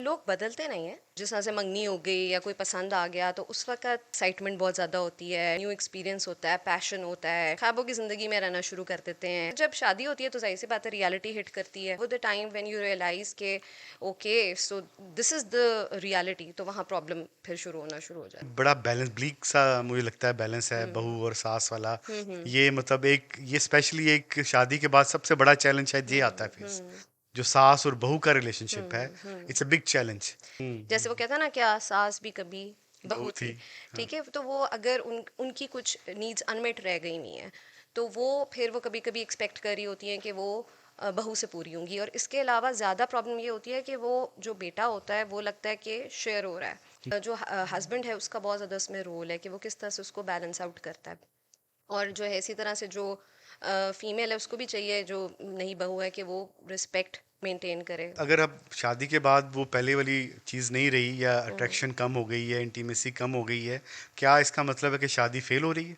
लोग बदलते नहीं हैं। जिस तरह से मंगनी हो गई या कोई पसंद आ गया तो उस वक्त एक्साइटमेंट बहुत ज़्यादा होती है, न्यू एक्सपीरियंस होता है, पैशन होता है, ख्वाबों की ज़िंदगी में रहना शुरू कर देते हैं। जब शादी होती है तो जाहिर सी बात है रियलिटी हिट करती है। वो the time when you realise के okay so this is the reality, तो वहाँ प्रॉब्लम फिर शुरू होना शुरू हो जाता बड़ा बैलेंस ब्लीक सा मुझे लगता है बैलेंस है है। बहू और सास वाला। हम्म। ये मतलब एक ये स्पेशली एक शादी के बाद सबसे बड़ा चैलेंज शायद ये आता है फेस, हम्म। जो सास और बहू का रिलेशनशिप है। Hmm. It's a big challenge. जैसे वो कहता है ना, क्या सास भी कभी बहू बहू थी। थी। हाँ। ठीक है, तो वो अगर उनकी कुछ नीड्स अनमेट रह गई नहीं है तो वो फिर वो कभी कभी एक्सपेक्ट कर रही होती हैं कि वो बहू से पूरी होंगी। और इसके अलावा ज़्यादा प्रॉब्लम ये होती है कि वो जो बेटा होता है वो लगता है कि शेयर हो रहा है। जो हस्बैंड है उसका बहुत ज़्यादा इसमें रोल है कि वो किस तरह से उसको बैलेंस आउट करता है। और जो है इसी तरह से जो फीमेल है उसको भी चाहिए, जो नई बहू है, कि वो रिस्पेक्ट मेंटेन करे। अगर अब शादी के बाद वो पहले वाली चीज़ नहीं रही या अट्रैक्शन कम हो गई है, इंटीमेसी कम हो गई है, क्या इसका मतलब है कि शादी फेल हो रही है?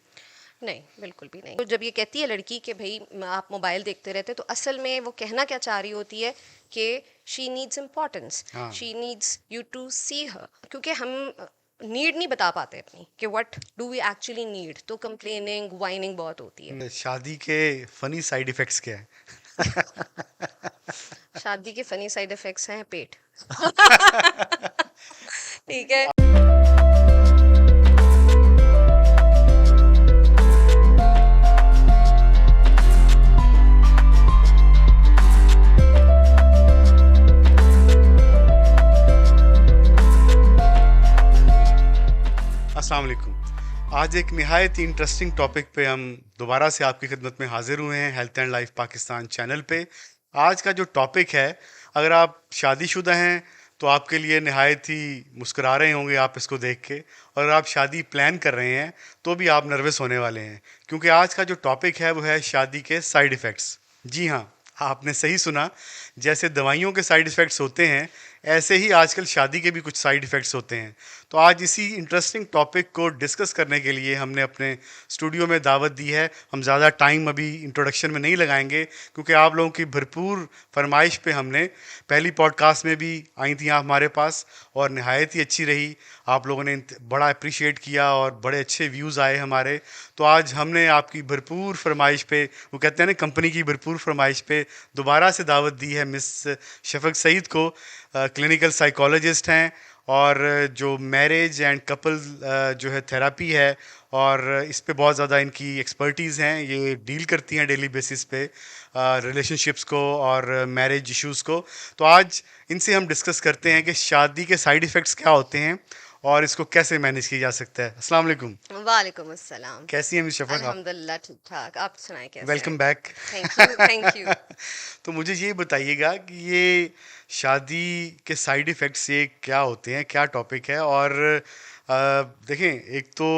नहीं, बिल्कुल भी नहीं। तो जब ये कहती है लड़की कि भाई आप मोबाइल देखते रहते, तो असल में वो कहना क्या चाह रही होती है कि शी नीड्स इम्पोर्टेंस, हाँ। She needs you to see her. क्योंकि हम नीड नहीं बता पाते अपनी कि what do we actually need, तो कंप्लेनिंग वाइनिंग बहुत होती है। शादी के फनी साइड इफेक्ट्स क्या है? शादी के फनी साइड इफेक्ट्स हैं पेट। ठीक है। अस्सलाम वालेकुम। आज एक निहायत ही इंटरेस्टिंग टॉपिक पे हम दोबारा से आपकी खिदमत में हाजिर हुए हैं health and life Pakistan channel पे। आज का जो टॉपिक है, अगर आप शादीशुदा हैं तो आपके लिए निहायत ही मुस्कुरा रहे होंगे आप इसको देख के, और अगर आप शादी प्लान कर रहे हैं तो भी आप नर्वस होने वाले हैं, क्योंकि आज का जो टॉपिक है वो है शादी के साइड इफ़ेक्ट्स। जी हाँ, आपने सही सुना। जैसे दवाइयों के साइड इफ़ेक्ट्स होते हैं, ऐसे ही आजकल शादी के भी कुछ साइड इफ़ेक्ट्स होते हैं। तो आज इसी इंटरेस्टिंग टॉपिक को डिस्कस करने के लिए हमने अपने स्टूडियो में दावत दी है। हम ज़्यादा टाइम अभी इंट्रोडक्शन में नहीं लगाएंगे, क्योंकि आप लोगों की भरपूर फरमाइश पे हमने पहली पॉडकास्ट में भी आई थी आप हमारे पास, और नहायत ही अच्छी रही। आप लोगों ने बड़ा अप्रिशिएट किया और बड़े अच्छे व्यूज़ आए हमारे। तो आज हमने आपकी भरपूर फरमाइश पे, वो कहते हैं ना कंपनी की भरपूर फरमाइश पे, दोबारा से दावत दी है मिस शफक सईद को। क्लिनिकल साइकोलॉजिस्ट हैं, और जो मैरिज एंड कपल जो है थेरापी है, और इस पे बहुत ज़्यादा इनकी एक्सपर्टीज़ हैं। ये डील करती हैं डेली बेसिस पे रिलेशनशिप्स को और मैरिज इश्यूज़ को। तो आज इनसे हम डिस्कस करते हैं कि शादी के साइड इफ़ेक्ट्स क्या होते हैं और इसको कैसे मैनेज किया जा सकता है। अस्सलाम वालेकुम। वालेकुम अस्सलाम। कैसी हैं मिस शफक आप? अल्हम्दुलिल्लाह ठीक ठाक, आप सुनाएं कैसे हैं? Welcome back. Thank you, thank you. तो मुझे ये बताइएगा कि ये शादी के साइड इफ़ेक्ट्स ये क्या होते हैं, क्या टॉपिक है? और देखें, एक तो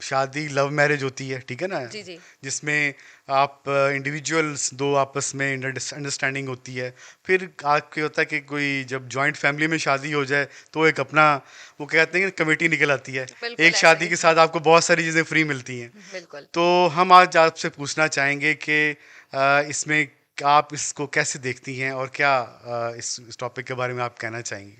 शादी लव मैरिज होती है, ठीक है ना, जी जी। जिसमें आप इंडिविजुअल्स दो आपस में अंडरस्टैंडिंग होती है। फिर आपके होता है कि कोई जब जॉइंट फैमिली में शादी हो जाए तो एक अपना, वो कहते हैं कि कमेटी निकल आती है। बिल्कुल एक ऐसा शादी ही। के साथ आपको बहुत सारी चीज़ें फ्री मिलती हैं। बिल्कुल। तो हम आज आपसे पूछना चाहेंगे कि इसमें आप इसको कैसे देखती हैं, और क्या इस टॉपिक के बारे में आप कहना चाहेंगी?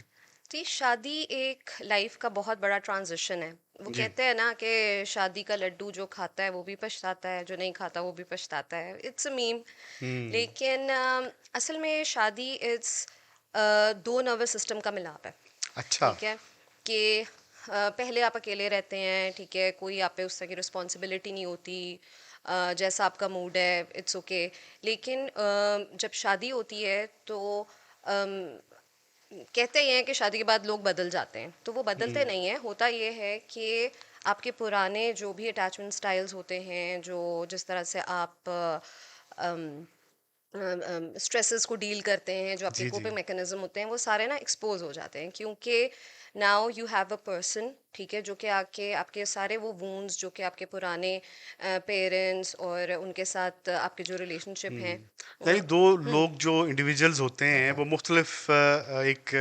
जी, शादी एक लाइफ का बहुत बड़ा ट्रांजिशन है। वो जी। कहते हैं ना कि शादी का लड्डू जो खाता है वो भी पछताता है, जो नहीं खाता वो भी पछताता है। It's a meme. हम्म। लेकिन असल में शादी इट्स दो नर्वस सिस्टम का मिलाप है। अच्छा। ठीक है, कि पहले आप अकेले रहते हैं, ठीक है, कोई आप पे उस तरह की रिस्पॉन्सिबिलिटी नहीं होती, जैसा आपका मूड है इट्स ओके। लेकिन जब शादी होती है तो अम, कहते ही हैं कि शादी के बाद लोग बदल जाते हैं, तो वो बदलते नहीं हैं। होता ये है कि आपके पुराने जो भी अटैचमेंट स्टाइल्स होते हैं, जो जिस तरह से आप स्ट्रेसेस को डील करते हैं, जो आपके जी जी। कोपिंग मैकेनिज्म होते हैं, वो सारे ना एक्सपोज हो जाते हैं। क्योंकि now you have a person, ठीक है, जो कि आके आपके सारे वो वूंड्स जो कि आपके पुराने पेरेंट्स और उनके साथ आपके जो रिलेशनशिप हैं। यानी दो लोग जो इंडिविजुअल्स होते हैं वो मुख्तलिफ एक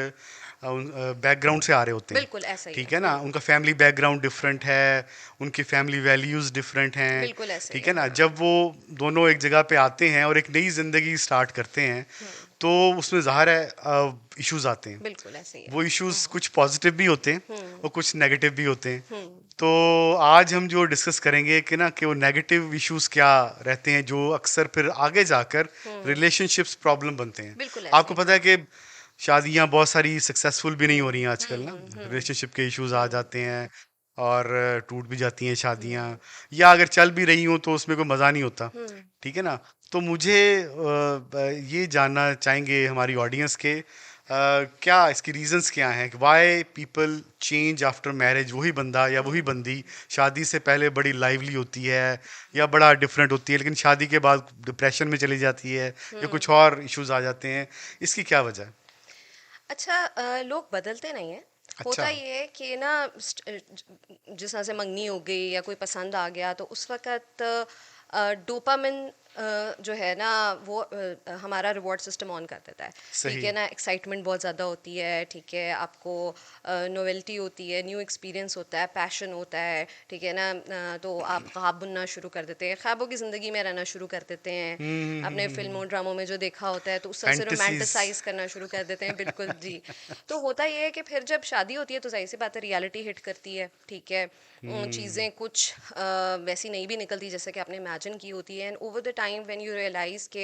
बैकग्राउंड से आ रहे होते हैं, बिल्कुल ऐसा ही है। ठीक है ना। उनका फैमिली बैकग्राउंड डिफरेंट है, उनकी फैमिली वैल्यूज़ डिफरेंट हैं, बिल्कुल ऐसा ही ठीक है। है ना। जब वो दोनों एक जगह पे आते हैं और एक नई ज़िंदगी स्टार्ट करते हैं, तो उसमें ज़ाहिर है इश्यूज आते हैं। बिल्कुल ऐसे ही है। वो इश्यूज कुछ पॉजिटिव भी होते हैं और कुछ नेगेटिव भी होते हैं। हम्म। तो आज हम जो डिस्कस करेंगे कि ना कि वो नेगेटिव इश्यूज क्या रहते हैं जो अक्सर फिर आगे जाकर रिलेशनशिप्स प्रॉब्लम बनते हैं। बिल्कुल ऐसे आपको ही। पता है कि शादियां बहुत सारी सक्सेसफुल भी नहीं हो रही हैं आजकल ना, हम्म। रिलेशनशिप के इश्यूज आ जाते हैं और टूट भी जाती हैं शादियां, या अगर चल भी रही हों तो उसमें कोई मज़ा नहीं होता। हम्म। ठीक है ना। तो मुझे ये जानना चाहेंगे हमारी ऑडियंस के क्या इसकी रीजंस क्या हैं कि why people change after marriage. वही बंदा या वही बंदी शादी से पहले बड़ी लाइवली होती है या बड़ा डिफरेंट होती है, लेकिन शादी के बाद डिप्रेशन में चली जाती है या कुछ और इश्यूज आ जाते हैं। इसकी क्या वजह है? अच्छा, लोग बदलते नहीं हैं। अच्छा। होता ये है कि ना जिस तरह से मंगनी हो गई या कोई पसंद आ गया तो उस वक़्त डोपामिन जो है ना वो हमारा रिवॉर्ड सिस्टम ऑन कर देता है। ठीक सही। है ना, एक्साइटमेंट बहुत ज़्यादा होती है। ठीक है, आपको नोवेल्टी होती है, न्यू एक्सपीरियंस होता है, पैशन होता है। ठीक है ना, तो आप ख्वाब बुनना शुरू कर देते हैं, ख्वाबों की ज़िंदगी में रहना शुरू कर देते हैं। आपने फिल्मों ड्रामों में जो देखा होता है तो उस तरह से फैंटेसीज। रोमांटिसाइज करना शुरू कर देते हैं। बिल्कुल जी। तो होता ये है कि फिर जब शादी होती है तो जाहिर सी बात है रियलिटी हिट करती है। ठीक है, चीज़ें कुछ वैसी नहीं भी निकलती जैसे कि आपने इमेजिन की होती है। And over the time when you realise के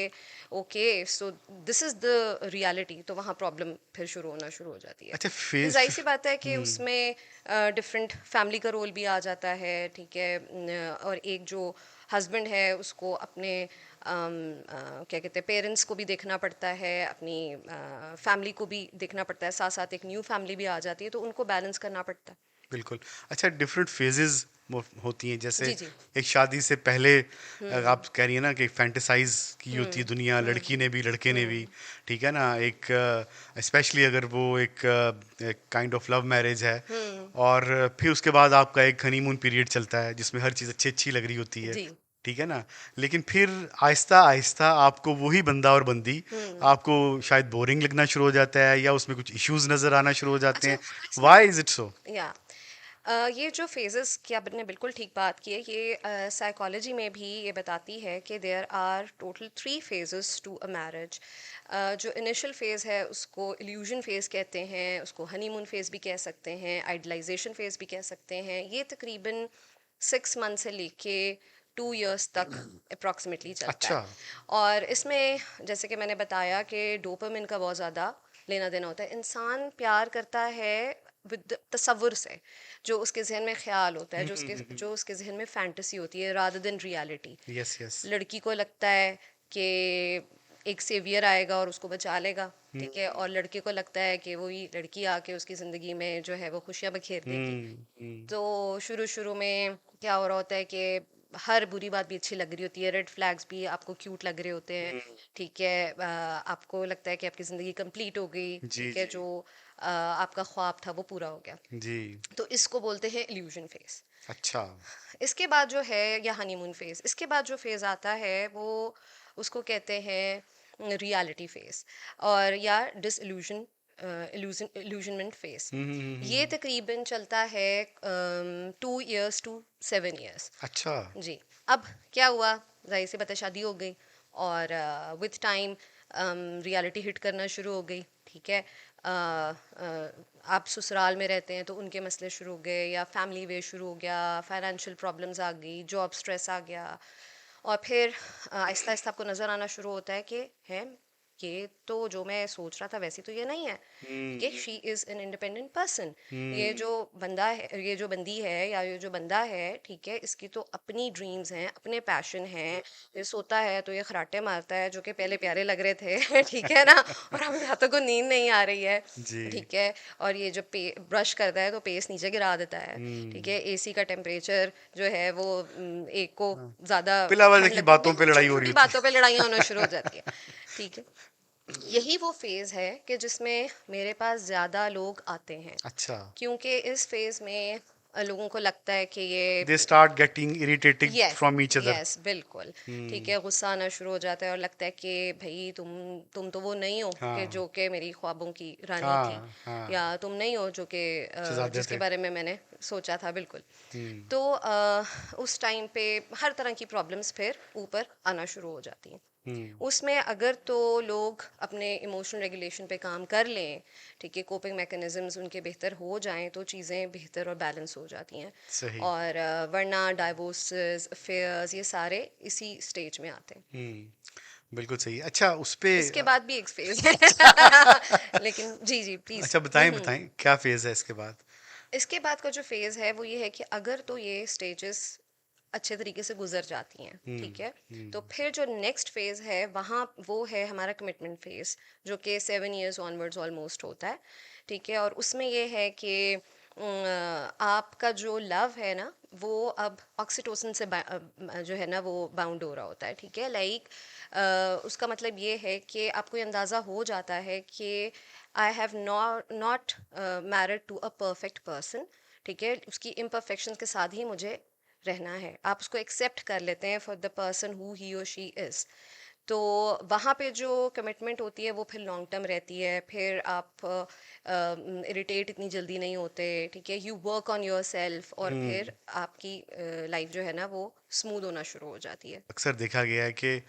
okay so this is the reality, तो वहाँ प्रॉब्लम फिर शुरू होना शुरू हो जाती है। अच्छा फिर फेस। जाहिर सी बात है कि उसमें डिफरेंट फैमिली का रोल भी आ जाता है। ठीक है, और एक जो हस्बैंड है उसको अपने क्या कहते हैं पेरेंट्स को भी देखना पड़ता है, अपनी फैमिली को भी देखना पड़ता है, साथ साथ एक न्यू फैमिली भी आ जाती है तो उनको बैलेंस करना पड़ता है। बिल्कुल। अच्छा डिफरेंट फेजेस होती हैं, जैसे जी जी। एक शादी से पहले आप कह रही है ना कि फैंटेसाइज की होती है दुनिया, लड़की ने भी लड़के ने भी। ठीक है ना। एक स्पेशली अगर वो एक काइंड ऑफ लव मैरिज है और फिर उसके बाद आपका एक हनीमून पीरियड चलता है जिसमें हर चीज़ अच्छी अच्छी लग रही होती है। जी। ठीक है ना। लेकिन फिर आहिस्ता आहिस्ता आपको वही बंदा और बंदी आपको शायद बोरिंग लगना शुरू हो जाता है या उसमें कुछ इश्यूज नजर आना शुरू हो जाते अच्छा, हैं। Why is it so? या ये जो फेजेस की आपने बिल्कुल ठीक बात की है, ये साइकोलॉजी में भी ये बताती है कि there are total 3 phases to a marriage. जो इनिशियल फेज़ है उसको इल्यूजन फेज़ कहते हैं, उसको हनीमून फेज़ भी कह सकते हैं, आइडलाइजेशन फेज़ भी कह सकते हैं। ये तकरीबन 6 मंथ से लेके 2 इयर्स तक अप्रॉक्सीमेटली चलता है। अच्छा। और इसमें जैसे कि मैंने बताया कि डोपामिन का बहुत ज़्यादा लेना देना होता है। इंसान प्यार करता है विद तसव्वुर से, जो उसके जहन में ख्याल होता है, जो उसके जहन में फैंटेसी होती है rather than reality. Yes yes. लड़की को लगता है कि एक सेवियर आएगा और उसको बचा लेगा। ठीक है, और लड़के को लगता है कि वही लड़की आके उसकी ज़िंदगी में जो है वो खुशियाँ बखेर देगी। हम्म। तो शुरू शुरू में क्या हो रहा होता है कि हर बुरी बात भी अच्छी लग रही होती है, रेड फ्लैग्स भी आपको क्यूट लग रहे होते हैं। ठीक है, आपको लगता है कि आपकी ज़िंदगी कंप्लीट हो गई। जी ठीक है, जी। जो आपका ख्वाब था वो पूरा हो गया। जी। तो इसको बोलते हैं इल्यूजन फेस। अच्छा। इसके बाद जो है या हनीमून फेज, इसके बाद जो फेज आता है वो उसको कहते हैं रियलिटी फेज, और या डिसइल्यूजन इल्यूजनमेंट फेज। ये हम्म। तकरीबन चलता है 2 इयर्स to 7 इयर्स। अच्छा। जी। अब क्या हुआ, जाहिर सी बात है शादी हो गई और विथ टाइम रियलिटी हिट करना शुरू हो गई। ठीक है, आप ससुराल में रहते हैं तो उनके मसले शुरू हो गए, या फैमिली वे शुरू हो गया, फाइनेंशियल प्रॉब्लम्स आ गई, जॉब स्ट्रेस आ गया। और फिर आहिस्ता आहिस्ता आपको नज़र आना शुरू होता है कि है ये तो जो मैं सोच रहा था वैसी तो ये नहीं है। कि हम्म। She is an independent person. ये हम्म। जो बंदा है, ये जो बंदी है या ये जो बंदा है, ठीक है, इसकी तो अपनी ड्रीम्स हैं, अपने पैशन हैं। ये सोता है तो ये खराटे मारता है जो कि पहले प्यारे लग रहे थे। ठीक है ना, और अब रातों को नींद नहीं आ रही है। जी। ठीक है, और ये जो ब्रश करता है तो पेस नीचे गिरा देता है। ठीक हम्म। है, एसी का टेम्परेचर जो है वो एक को हाँ। ज़्यादा बिला वजह ठंड की लगती है, बातों पे बिल्कुल लड़ाई छोटी हो रही छोटी होती बातों पे लड़ाइयाँ होना शुरू हो जाती है। ठीक है, यही वो फेज है कि जिसमें मेरे पास ज़्यादा लोग आते हैं, अच्छा। क्योंकि इस फेज में लोगों को लगता है कि ये they start getting irritated yes from each other. Yes बिल्कुल। ठीक हम्म। है, गुस्सा आना शुरू हो जाता है और लगता है कि भाई तुम तो वो नहीं हो कि हाँ जो कि मेरी ख्वाबों की रानी थी, हाँ हाँ। या तुम नहीं हो जो कि शहजादे जिसके थे। बारे में मैंने सोचा था। बिल्कुल। हम्म। तो उस टाइम पे हर तरह की प्रॉब्लम्स फिर ऊपर आना शुरू हो जाती हैं। उसमें अगर तो लोग अपने इमोशनल रेगुलेशन पे काम कर लें, ठीक है, कोपिंग मैकेनिज्म्स उनके बेहतर हो जाएं तो चीज़ें बेहतर और बैलेंस हो जाती हैं। सही। और वरना डाइवोर्सेस, अफेयर्स, ये सारे इसी स्टेज में आते हैं। बिल्कुल सही। अच्छा, उस पे इसके बाद भी एक फेज है। लेकिन जी जी प्लीज। अच्छा, बताएं बताएं क्या फेज है इसके बाद। इसके बाद का जो फेज है वो ये है कि अगर तो ये स्टेजेस अच्छे तरीके से गुजर जाती हैं, ठीक है, तो फिर जो नेक्स्ट फेज है वहाँ वो है हमारा कमिटमेंट फेज, जो कि 7 years ऑनवर्ड्स ऑलमोस्ट होता है, ठीक है। और उसमें ये है कि आपका जो लव है ना वो अब ऑक्सीटोसिन से जो है ना वो बाउंड हो रहा होता है, ठीक है। लाइक उसका मतलब ये है कि आपको ये अंदाज़ा हो जाता है कि I have not married to a perfect person, ठीक है। उसकी इम्परफेक्शन के साथ ही मुझे रहना है, आप उसको एक्सेप्ट कर लेते हैं for the person who he और शी इज़। तो वहाँ पे जो कमिटमेंट होती है वो फिर लॉन्ग टर्म रहती है, फिर आप इरिटेट इतनी जल्दी नहीं होते, ठीक है। You work on your self और फिर आपकी लाइफ जो है ना वो स्मूथ होना शुरू हो जाती है। अक्सर देखा गया है कि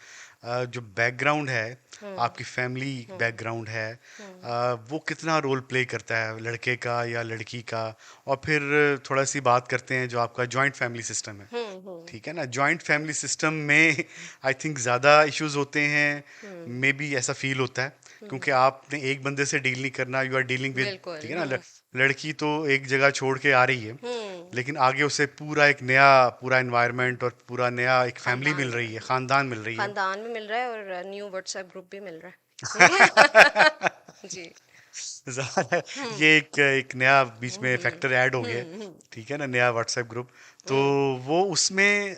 जो बैकग्राउंड है, हम्म। आपकी फैमिली हम्म। बैकग्राउंड है, हम्म। वो कितना रोल प्ले करता है लड़के का या लड़की का। और फिर थोड़ा सी बात करते हैं जो आपका जॉइंट फैमिली सिस्टम है, हम्म। हम्म। ठीक है ना। जॉइंट फैमिली सिस्टम में आई थिंक ज़्यादा इश्यूज होते हैं, हम्म। मे बी ऐसा फील होता है, क्योंकि हम्म। आपने एक बंदे से डील नहीं करना, यू आर डीलिंग विद, बिल्कुल। ठीक है ना। हम्म। लड़की तो एक जगह छोड़ के आ रही है, हम्म। लेकिन आगे उसे पूरा एक नया पूरा एनवायरनमेंट और पूरा नया एक फैमिली खानदान मिल मिल रही रहा है, है। खानदान मिल रही है। खानदान भी मिल रहा है और न्यू व्हाट्सएप ग्रुप भी मिल रहा है। जी। ज़्यादा हम्म। ये एक एक नया बीच में हम्म। फैक्टर ऐड हो गया है, हम्म। ठीक है ना, नया व्हाट्सएप ग्रुप। तो हम्म। वो उसमें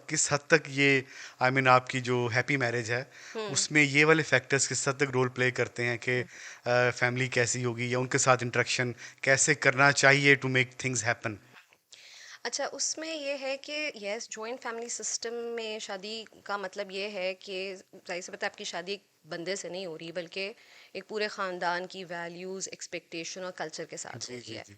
किस हद तक ये आई मीन आपकी जो हैप्पी मैरिज है हम्म। उसमें ये वाले फैक्टर्स किस हद तक रोल प्ले करते हैं कि फैमिली कैसी होगी या उनके साथ इंटरेक्शन कैसे करना चाहिए टू मेक थिंग्स हैपन। अच्छा, उसमें ये है कि यस, जॉइंट फैमिली सिस्टम में शादी का मतलब ये है कि जाहिर सी बात है आपकी शादी एक बंदे से नहीं हो रही, बल्कि एक पूरे ख़ानदान की वैल्यूज़, एक्सपेक्टेशन और कल्चर के साथ हो जी रही जी है। जी।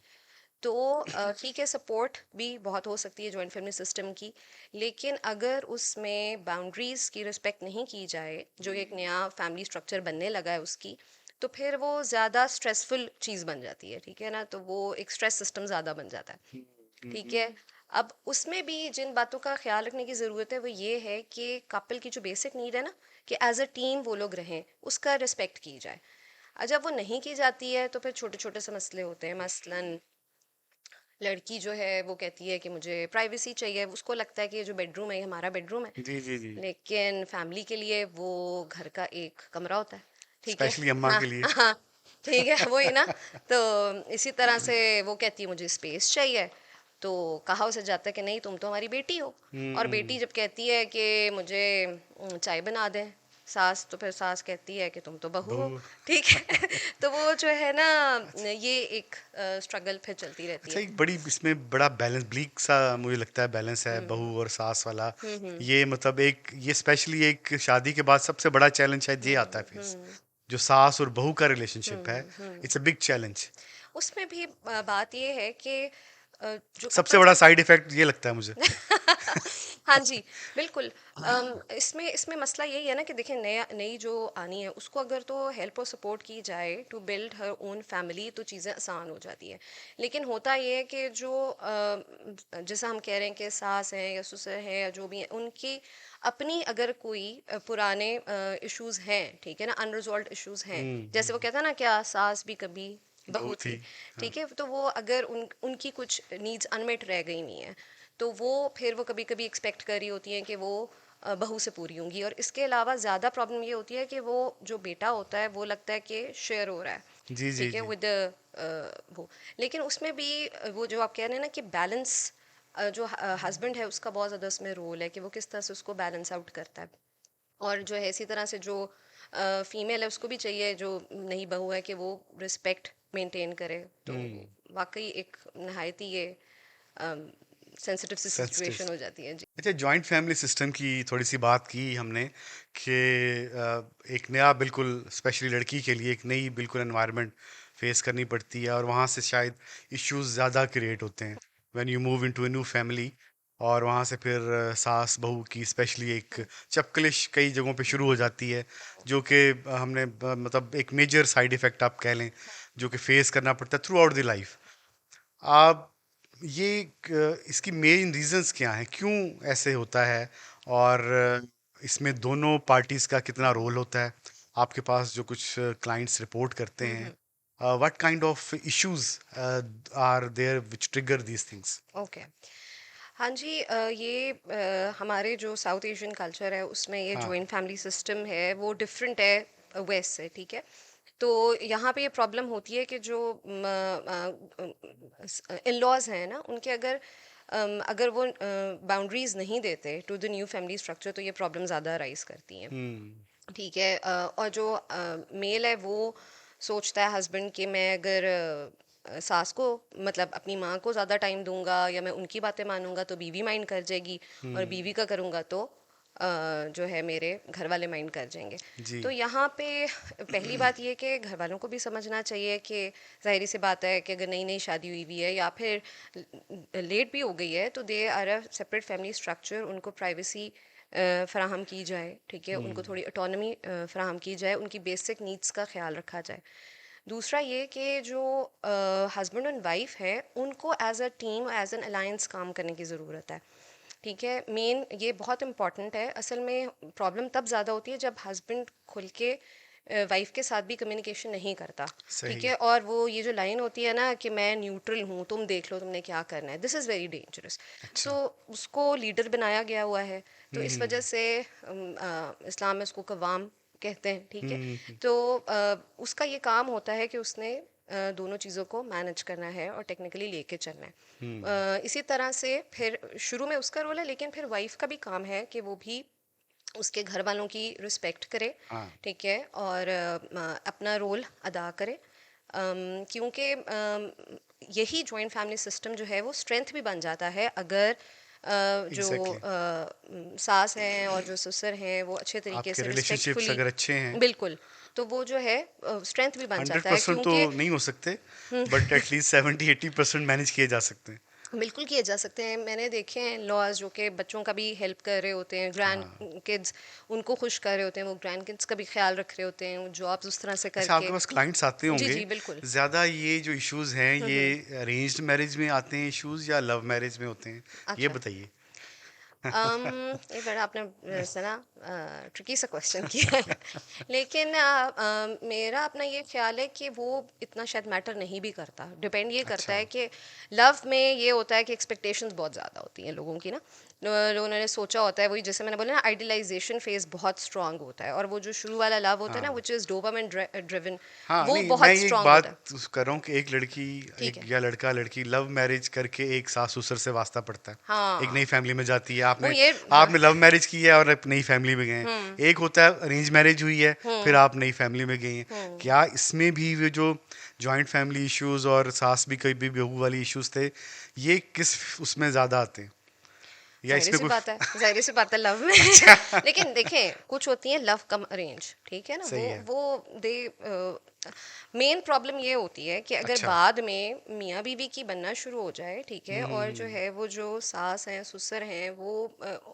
तो ठीक है, सपोर्ट भी बहुत हो सकती है जॉइंट फैमिली सिस्टम की, लेकिन अगर उसमें बाउंड्रीज़ की रिस्पेक्ट नहीं की जाए, जो एक नया फैमिली स्ट्रक्चर बनने लगा है उसकी, तो फिर वो ज़्यादा स्ट्रेसफुल चीज़ बन जाती है, ठीक है ना। तो वो एक स्ट्रेस सिस्टम ज़्यादा बन जाता है, ठीक है। अब उसमें भी जिन बातों का ख्याल रखने की ज़रूरत है वो ये है कि कपल की जो बेसिक नीड है ना, कि एज अ टीम वो लोग रहें, उसका रिस्पेक्ट की जाए। जब वो नहीं की जाती है तो फिर छोटे छोटे से मसले होते हैं। मसलन लड़की जो है वो कहती है कि मुझे प्राइवेसी चाहिए, उसको लगता है कि ये जो बेडरूम है ये हमारा बेडरूम है, जी जी जी। लेकिन फैमिली के लिए वो घर का एक कमरा होता है, ठीक है। स्पेशली अम्मा हाँ के लिए। हाँ, ठीक है, वही ना। तो इसी तरह से वो कहती है मुझे स्पेस चाहिए, तो कहा उसे जाता है कि नहीं, तुम तो हमारी बेटी हो। और बेटी हम्म। जब कहती है कि मुझे चाय बना दें सास, तो फिर सास कहती है कि तुम तो बहू हो, बहू। ठीक है। तो वो जो है ना, ये एक स्ट्रगल फिर चलती रहती अच्छा, है। एक बड़ी इसमें बड़ा बैलेंस ब्लीक सा मुझे लगता है बैलेंस है हम्म। बहू और सास वाला। हम्म। ये मतलब एक ये स्पेशली एक शादी के बाद सबसे बड़ा चैलेंज शायद ये आता है फेस, हम्म। जो सास और बहू का रिलेशनशिप है। Hmm. It's a big challenge. उसमें भी बात ये है कि जो सबसे कपल बड़ा जब साइड इफेक्ट ये लगता है मुझे। हाँ जी, बिल्कुल। इसमें इसमें मसला यही है ना कि देखिए, नया नई जो आनी है उसको अगर तो हेल्प और सपोर्ट की जाए to build her own family, तो चीज़ें आसान हो जाती है। लेकिन होता ये है कि जो जैसा हम कह रहे हैं कि सास हैं या ससुर हैं या जो भी हैं, उनकी अपनी अगर कोई पुराने इश्यूज हैं, ठीक है ना, अनरिजॉल्व इश्यूज हैं, जैसे वो कहता है ना, क्या सास भी कभी बहू बहू थी। थी, हाँ। ठीक है। तो वो अगर उनकी कुछ नीड्स अनमेट रह गई नहीं है, तो वो फिर वो कभी कभी एक्सपेक्ट कर रही होती हैं कि वो बहू से पूरी होंगी। और इसके अलावा ज़्यादा प्रॉब्लम ये होती है कि वो जो बेटा होता है वो लगता है कि शेयर हो रहा है, जी जी ठीक है, जी। विद वो। लेकिन उसमें भी वो जो आप कह रहे हैं ना कि बैलेंस, जो हस्बैंड है उसका बहुत ज़्यादा उसमें रोल है कि वो किस तरह से उसको बैलेंस आउट करता है। और जो है इसी तरह से जो फीमेल है उसको भी चाहिए, जो नई बहू है, कि वो रिस्पेक्ट मेंटेन करे। तो हम्म। वाकई एक नहायत ही ये सेंसिटिव सी सेंसिटिव। सिचुएशन हो जाती है जी। अच्छा, जॉइंट फैमिली सिस्टम की थोड़ी सी बात की हमने कि एक नया बिल्कुल स्पेशली लड़की के लिए एक नई बिल्कुल एनवायरनमेंट फेस करनी पड़ती है और वहाँ से शायद इश्यूज ज़्यादा क्रिएट होते हैं when you move into a new family. और वहाँ से फिर सास बहू की स्पेशली एक चपकलिश कई जगहों पे शुरू हो जाती है, जो कि हमने मतलब एक मेजर साइड इफ़ेक्ट आप कह लें, जो कि फेस करना पड़ता है थ्रू आउट द लाइफ। आप ये इसकी मेन रीजंस क्या हैं, क्यों ऐसे होता है, और इसमें दोनों पार्टीज का कितना रोल होता है? आपके पास जो कुछ क्लाइंट्स रिपोर्ट करते हैं, what kind of issues are there which trigger these things? Okay. हाँ जी, ये हमारे जो साउथ एशियन कल्चर है उसमें ये हाँ। जॉइंट फैमिली सिस्टम है वो डिफरेंट है वेस्ट से, ठीक है। तो यहाँ पे ये प्रॉब्लम होती है कि जो इन लॉज हैं ना उनके अगर वो बाउंड्रीज नहीं देते to the new family structure तो ये प्रॉब्लम ज़्यादा राइज करती हैं, हम्म। ठीक है। और जो मेल है वो सोचता है हस्बैंड कि मैं अगर सास को मतलब अपनी माँ को ज़्यादा टाइम दूंगा या मैं उनकी बातें मानूंगा तो बीवी माइंड कर जाएगी, और हम्म। बीवी का करूंगा तो जो है मेरे घर वाले माइंड कर जाएंगे। जी। तो यहाँ पे पहली बात ये कि घर वालों को भी समझना चाहिए कि जाहिर सी बात है कि अगर नई नई शादी हुई हुई है या फिर लेट भी हो गई है तो they are a separate family structure, उनको प्राइवेसी फराहम की जाए, ठीक है, उनको थोड़ी ऑटोनमी फराहम की जाए, उनकी बेसिक नीड्स का ख्याल रखा जाए। दूसरा ये कि जो हस्बैंड एंड वाइफ है उनको as a team as an alliance काम करने की ज़रूरत है, ठीक है। मेन ये बहुत इंपॉर्टेंट है। असल में प्रॉब्लम तब ज़्यादा होती है जब हस्बैंड खुल के वाइफ के साथ भी कम्युनिकेशन नहीं करता, ठीक सही। है। और वो ये जो लाइन होती है ना कि मैं न्यूट्रल हूँ, तुम देख लो तुमने क्या करना है, दिस इज़ वेरी डेंजरस। अच्छा। सो उसको लीडर बनाया गया हुआ है, तो इस हम्म। वजह से इस्लाम में उसको कवाम कहते हैं, ठीक है। हम्म। तो उसका ये काम होता है कि उसने दोनों चीज़ों को मैनेज करना है और टेक्निकली लेके चलना है। हम्म। इसी तरह से फिर शुरू में उसका रोल है, लेकिन फिर वाइफ का भी काम है कि वो भी उसके घर वालों की रिस्पेक्ट करे, हाँ। ठीक है, और अपना रोल अदा करे। क्योंकि यही जॉइंट फैमिली सिस्टम जो है वो स्ट्रेंथ भी बन जाता है अगर जो एग्जैक्टली। सास हैं और जो ससुर हैं वो अच्छे तरीके आपके से रिलेशनशिप्स रिस्पेक्टफुली, अगर अच्छे हैं, बिल्कुल, तो वो जो है स्ट्रेंथ भी बन हंड्रेड जाता है परसेंट तो क्योंकि नहीं हो सकते, बट एटलीस्ट 70-80% मैनेज किए जा सकते हैं। बिल्कुल किए जा सकते हैं। मैंने देखे हैं लॉज जो कि बच्चों का भी हेल्प कर रहे होते हैं, ग्रैंड हाँ। किड्स उनको खुश कर रहे होते हैं, वो ग्रैंड किड्स का भी ख्याल रख रहे होते हैं, वो जॉब्स उस तरह से अच्छा, करके। आपके पास क्लाइंट्स आते जी होंगे, जी बिल्कुल। ज़्यादा ये जो इश्यूज हैं ये अरेंज्ड मैरिज में आते हैं इश्यूज या लव मैरिज में होते हैं, ये अच्छा। बताइए। ये बड़ा आपने सना ट्रिकी सा क्वेश्चन किया है। लेकिन मेरा अपना ये ख्याल है कि वो इतना शायद मैटर नहीं भी करता, डिपेंड ये करता अच्छा। है कि लव में ये होता है कि एक्सपेक्टेशंस बहुत ज़्यादा होती हैं लोगों की ना। लोगों ने सोचा होता है, वही जैसे मैंने बोला ना, आइडियलाइजेशन फेज बहुत स्ट्रांग होता है, और वो जो शुरू वाला लव होता है ना हाँ। विच इज़ डोपामिन ड्रिवन, हाँ, वो नहीं, मैं बहुत ये एक स्ट्रांग होता बात है। कर रहा हूँ कि एक लड़की, ठीक एक है। या लड़का लड़की लव मैरिज करके एक सास ससुर से वास्ता पड़ता है, एक नई हाँ फैमिली में जाती है। वो आपने ये आपने लव मैरिज की है और एक नई फैमिली में गए हैं। हम्म एक होता है अरेंज मैरिज हुई है, फिर हम्म आप नई फैमिली में गए हैं। हम्म क्या इसमें भी वो जो जॉइंट फैमिली इश्यूज और सास भी कभी भी बहू वाली इश्यूज थे, ये किस उसमें ज़्यादा आते हैं, या जाहिर इसमें सी कोई बात है, जाहिर सी बात है लव में। अच्छा। लेकिन देखें कुछ होती हैं लव कम अरेंज, ठीक है ना, वो सही है। वो दे मेन प्रॉब्लम ये होती है कि अगर अच्छा। बाद में मियाँ बीवी की बनना शुरू हो जाए, ठीक है, और जो हम्म। है वो जो सास हैं ससुर हैं वो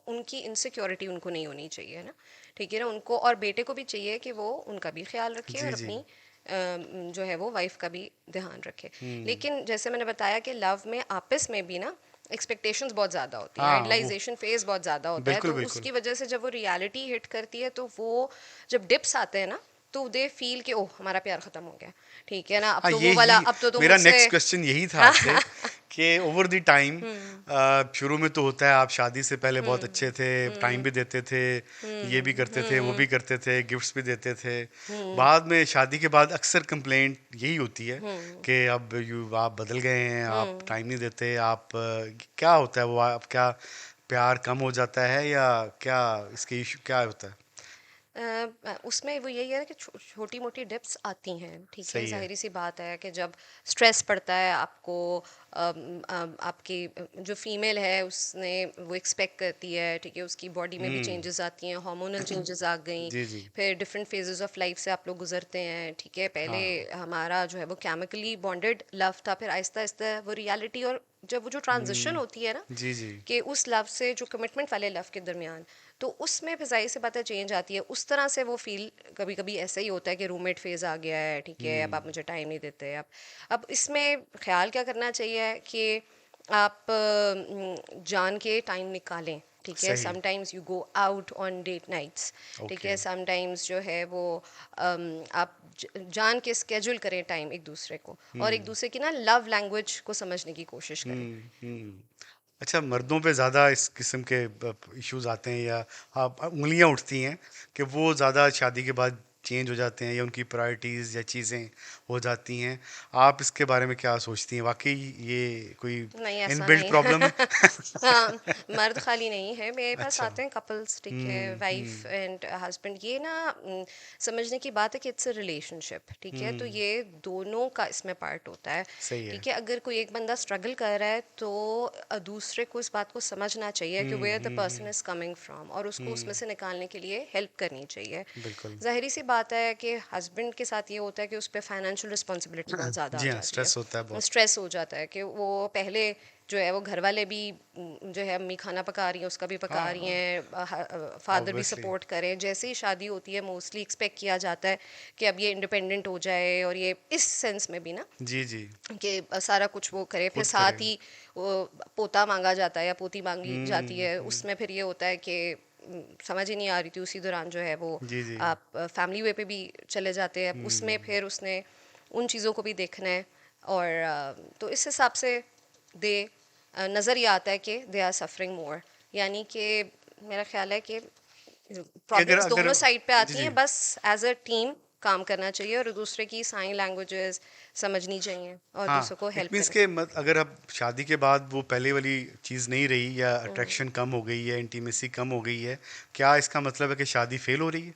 उनकी इनसिक्योरिटी उनको नहीं होनी चाहिए ना, ठीक है ना, उनको और बेटे को भी चाहिए कि वो उनका भी ख्याल रखे जी और जी। अपनी जो है वो वाइफ का भी ध्यान रखे। हम्म। लेकिन जैसे मैंने बताया कि लव में आपस में भी ना एक्सपेक्टेशंस बहुत ज़्यादा होती हैं, हाँ, वो आइडलाइजेशन फेज बहुत ज़्यादा होता है, बिल्कुल तो बिल्कुल। उसकी वजह से जब वो रियलिटी हिट करती है तो वो जब डिप्स आते हैं ना तो दे फील कि ओह हमारा प्यार ख़त्म हो गया, ठीक है ना, अब हाँ, तो ये वो वाला, ही अब तो तुम मेरा मुझसे। नेक्स्ट क्वेश्चन यही था हाँ। आपसे कि ओवर द टाइम, हम्म शुरू में तो होता है आप शादी से पहले बहुत अच्छे हम्म थे, टाइम भी हम्म देते थे, ये भी करते थे, वो हम्म भी करते थे, गिफ्ट्स भी देते थे। हम्म बाद में शादी के बाद अक्सर कंप्लेंट यही होती है हम्म कि अब आप बदल गए हैं, आप हम्म टाइम नहीं देते, आप क्या होता है वो, आप क्या प्यार कम हो जाता है या क्या, इसके इशू क्या होता है? उसमें वो यही है कि छोटी मोटी डिप्स आती हैं, ठीक है, सही है। जाहिर सी बात है कि जब स्ट्रेस पड़ता है आपको, आपकी जो फीमेल है उसने वो एक्सपेक्ट करती है, ठीक है, उसकी बॉडी में भी हम्म। चेंजेस आती हैं, हार्मोनल चेंजेस आ गई, जी जी। फिर डिफरेंट फेजेस ऑफ लाइफ से आप लोग गुजरते हैं, ठीक है। पहले हाँ। हमारा जो है वो केमिकली बॉन्डेड लव था, फिर आहिस्ता आहिस्ता वो रियलिटी और जब वो जो ट्रांजिशन होती है ना जी जी कि उस लव से जो कमिटमेंट वाले लव के दरमियान, तो उसमें फिर जाहिर सी बातें चेंज आती है। उस तरह से वो फील कभी कभी ऐसा ही होता है कि रूममेट फेज आ गया है, ठीक है, अब आप मुझे टाइम नहीं देते। अब इसमें ख्याल क्या करना चाहिए कि आप जान के टाइम निकालें, ठीक है। सही sometimes you go out on date nights, ठीक ओके है। समटाइम्स जो है वो आप जान के स्केड्यूल करें टाइम एक दूसरे को, और एक दूसरे की ना लव लैंग्वेज को समझने की कोशिश करें। हम्म। अच्छा, मर्दों पे ज़्यादा इस किस्म के इश्यूज आते हैं या आप उंगलियां उठती हैं कि वो ज़्यादा शादी के बाद चेंज हो जाते हैं या उनकी प्रायोरिटीज़ या चीज़ें हो जाती हैं। आप इसके बारे में क्या सोचती हैं? वाकई ये कोई नहीं, ऐसा इनबिल्ट नहीं प्रॉब्लम है? हाँ, मर्द खाली नहीं है, मेरे पास अच्छा। आते हैं कपल्स, ठीक है, वाइफ एंड हस्बैंड। ये ना समझने की बात है कि इट्स अ रिलेशनशिप, ठीक है, तो ये दोनों का इसमें पार्ट होता है, सही है। ठीक है। अगर कोई एक बंदा स्ट्रगल कर रहा है तो दूसरे को इस बात को समझना चाहिए कि where the person is coming from, और उसको उसमें से निकालने के लिए हेल्प करनी चाहिए। बिल्कुल। जाहिर सी बात है कि हस्बैंड के साथ ये होता है कि उस पर फाइनेंशियल रिस्पॉन्सिबिलिटी बहुत ज़्यादा आ जी हाँ, जाती स्ट्रेस होता है है, बहुत। स्ट्रेस हो जाता है कि वो पहले जो है वो घर वाले भी जो है अम्मी खाना पका रही हैं, उसका भी पका रही हाँ, हैं, फादर भी ऑब्वियसली। सपोर्ट करें। जैसे ही शादी होती है मोस्टली एक्सपेक्ट किया जाता है कि अब ये इंडिपेंडेंट हो जाए, और ये इस सेंस में भी ना जी जी। कि सारा कुछ वो करे। फिर खुद साथ करें। ही वो पोता मांगा जाता है या पोती मांगी जाती है, हम्म। उसमें फिर ये होता है कि समझ ही नहीं आ रही थी उसी दौरान जो है वो जी जी। आप फैमिली वे पे भी चले जाते हैं। अब उसमें फिर उसने उन चीज़ों को भी देखना है, और तो इस हिसाब से दे नज़र ये आता है कि दे आर सफरिंग मोर, यानी कि मेरा ख्याल है कि कि अगर प्रॉब्लम्स अगर दोनों साइड पे जी आती जी। हैं, बस एज अ टीम काम करना चाहिए और दूसरे की साइन लैंग्वेजेस समझनी चाहिए और हाँ, दूसरों को इट हेल्प मीन्स करनी के चाहिए। अगर अब शादी के बाद वो पहले वाली चीज़ नहीं रही या अट्रैक्शन कम हो गई है, इंटीमेसी कम हो गई है, क्या इसका मतलब है कि शादी फेल हो रही है?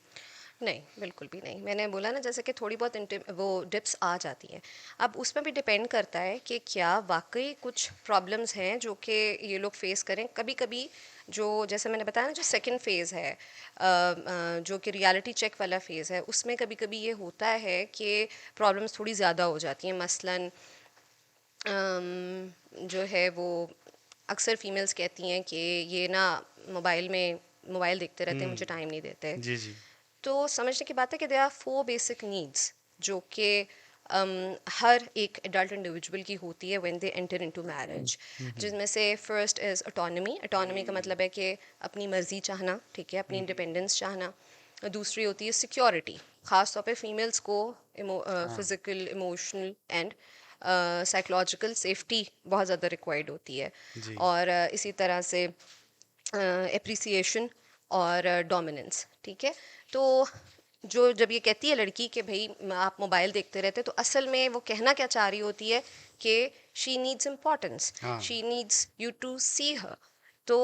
नहीं, बिल्कुल भी नहीं। मैंने बोला ना जैसे कि थोड़ी बहुत वो डिप्स आ जाती हैं। अब उसमें भी डिपेंड करता है कि क्या वाक़ई कुछ प्रॉब्लम्स हैं जो कि ये लोग फेस करें। कभी-कभी जो जैसे मैंने बताया ना जो सेकंड फ़ेज़ है, जो कि रियलिटी चेक वाला फ़ेज़ है, उसमें कभी-कभी ये होता है कि प्रॉब्लम्स थोड़ी ज़्यादा हो जाती हैं। मसलन जो है वो अक्सर फीमेल्स कहती हैं कि ये ना मोबाइल देखते रहते हैं, मुझे टाइम नहीं देते। जी जी। तो समझने की बात है कि they are four basic needs जो कि हर एक एडल्ट इंडिविजुअल की होती है when they enter into marriage, जिनमें से फर्स्ट इज़ ऑटोनमी। ऑटोनमी का मतलब है कि अपनी मर्जी चाहना, ठीक है, अपनी इंडिपेंडेंस चाहना। दूसरी होती है सिक्योरिटी, ख़ास तौर पे फीमेल्स को हाँ। Physical, emotional and psychological safety बहुत ज़्यादा रिक्वायर्ड होती है। जी। और इसी तरह से एप्रिसिएशन और डोमिनेंस, ठीक है। तो जो जब ये कहती है लड़की कि भाई आप मोबाइल देखते रहते, तो असल में वो कहना क्या चाह रही होती है कि शी नीड्स इम्पोर्टेंस, हाँ। She needs you to see हर। तो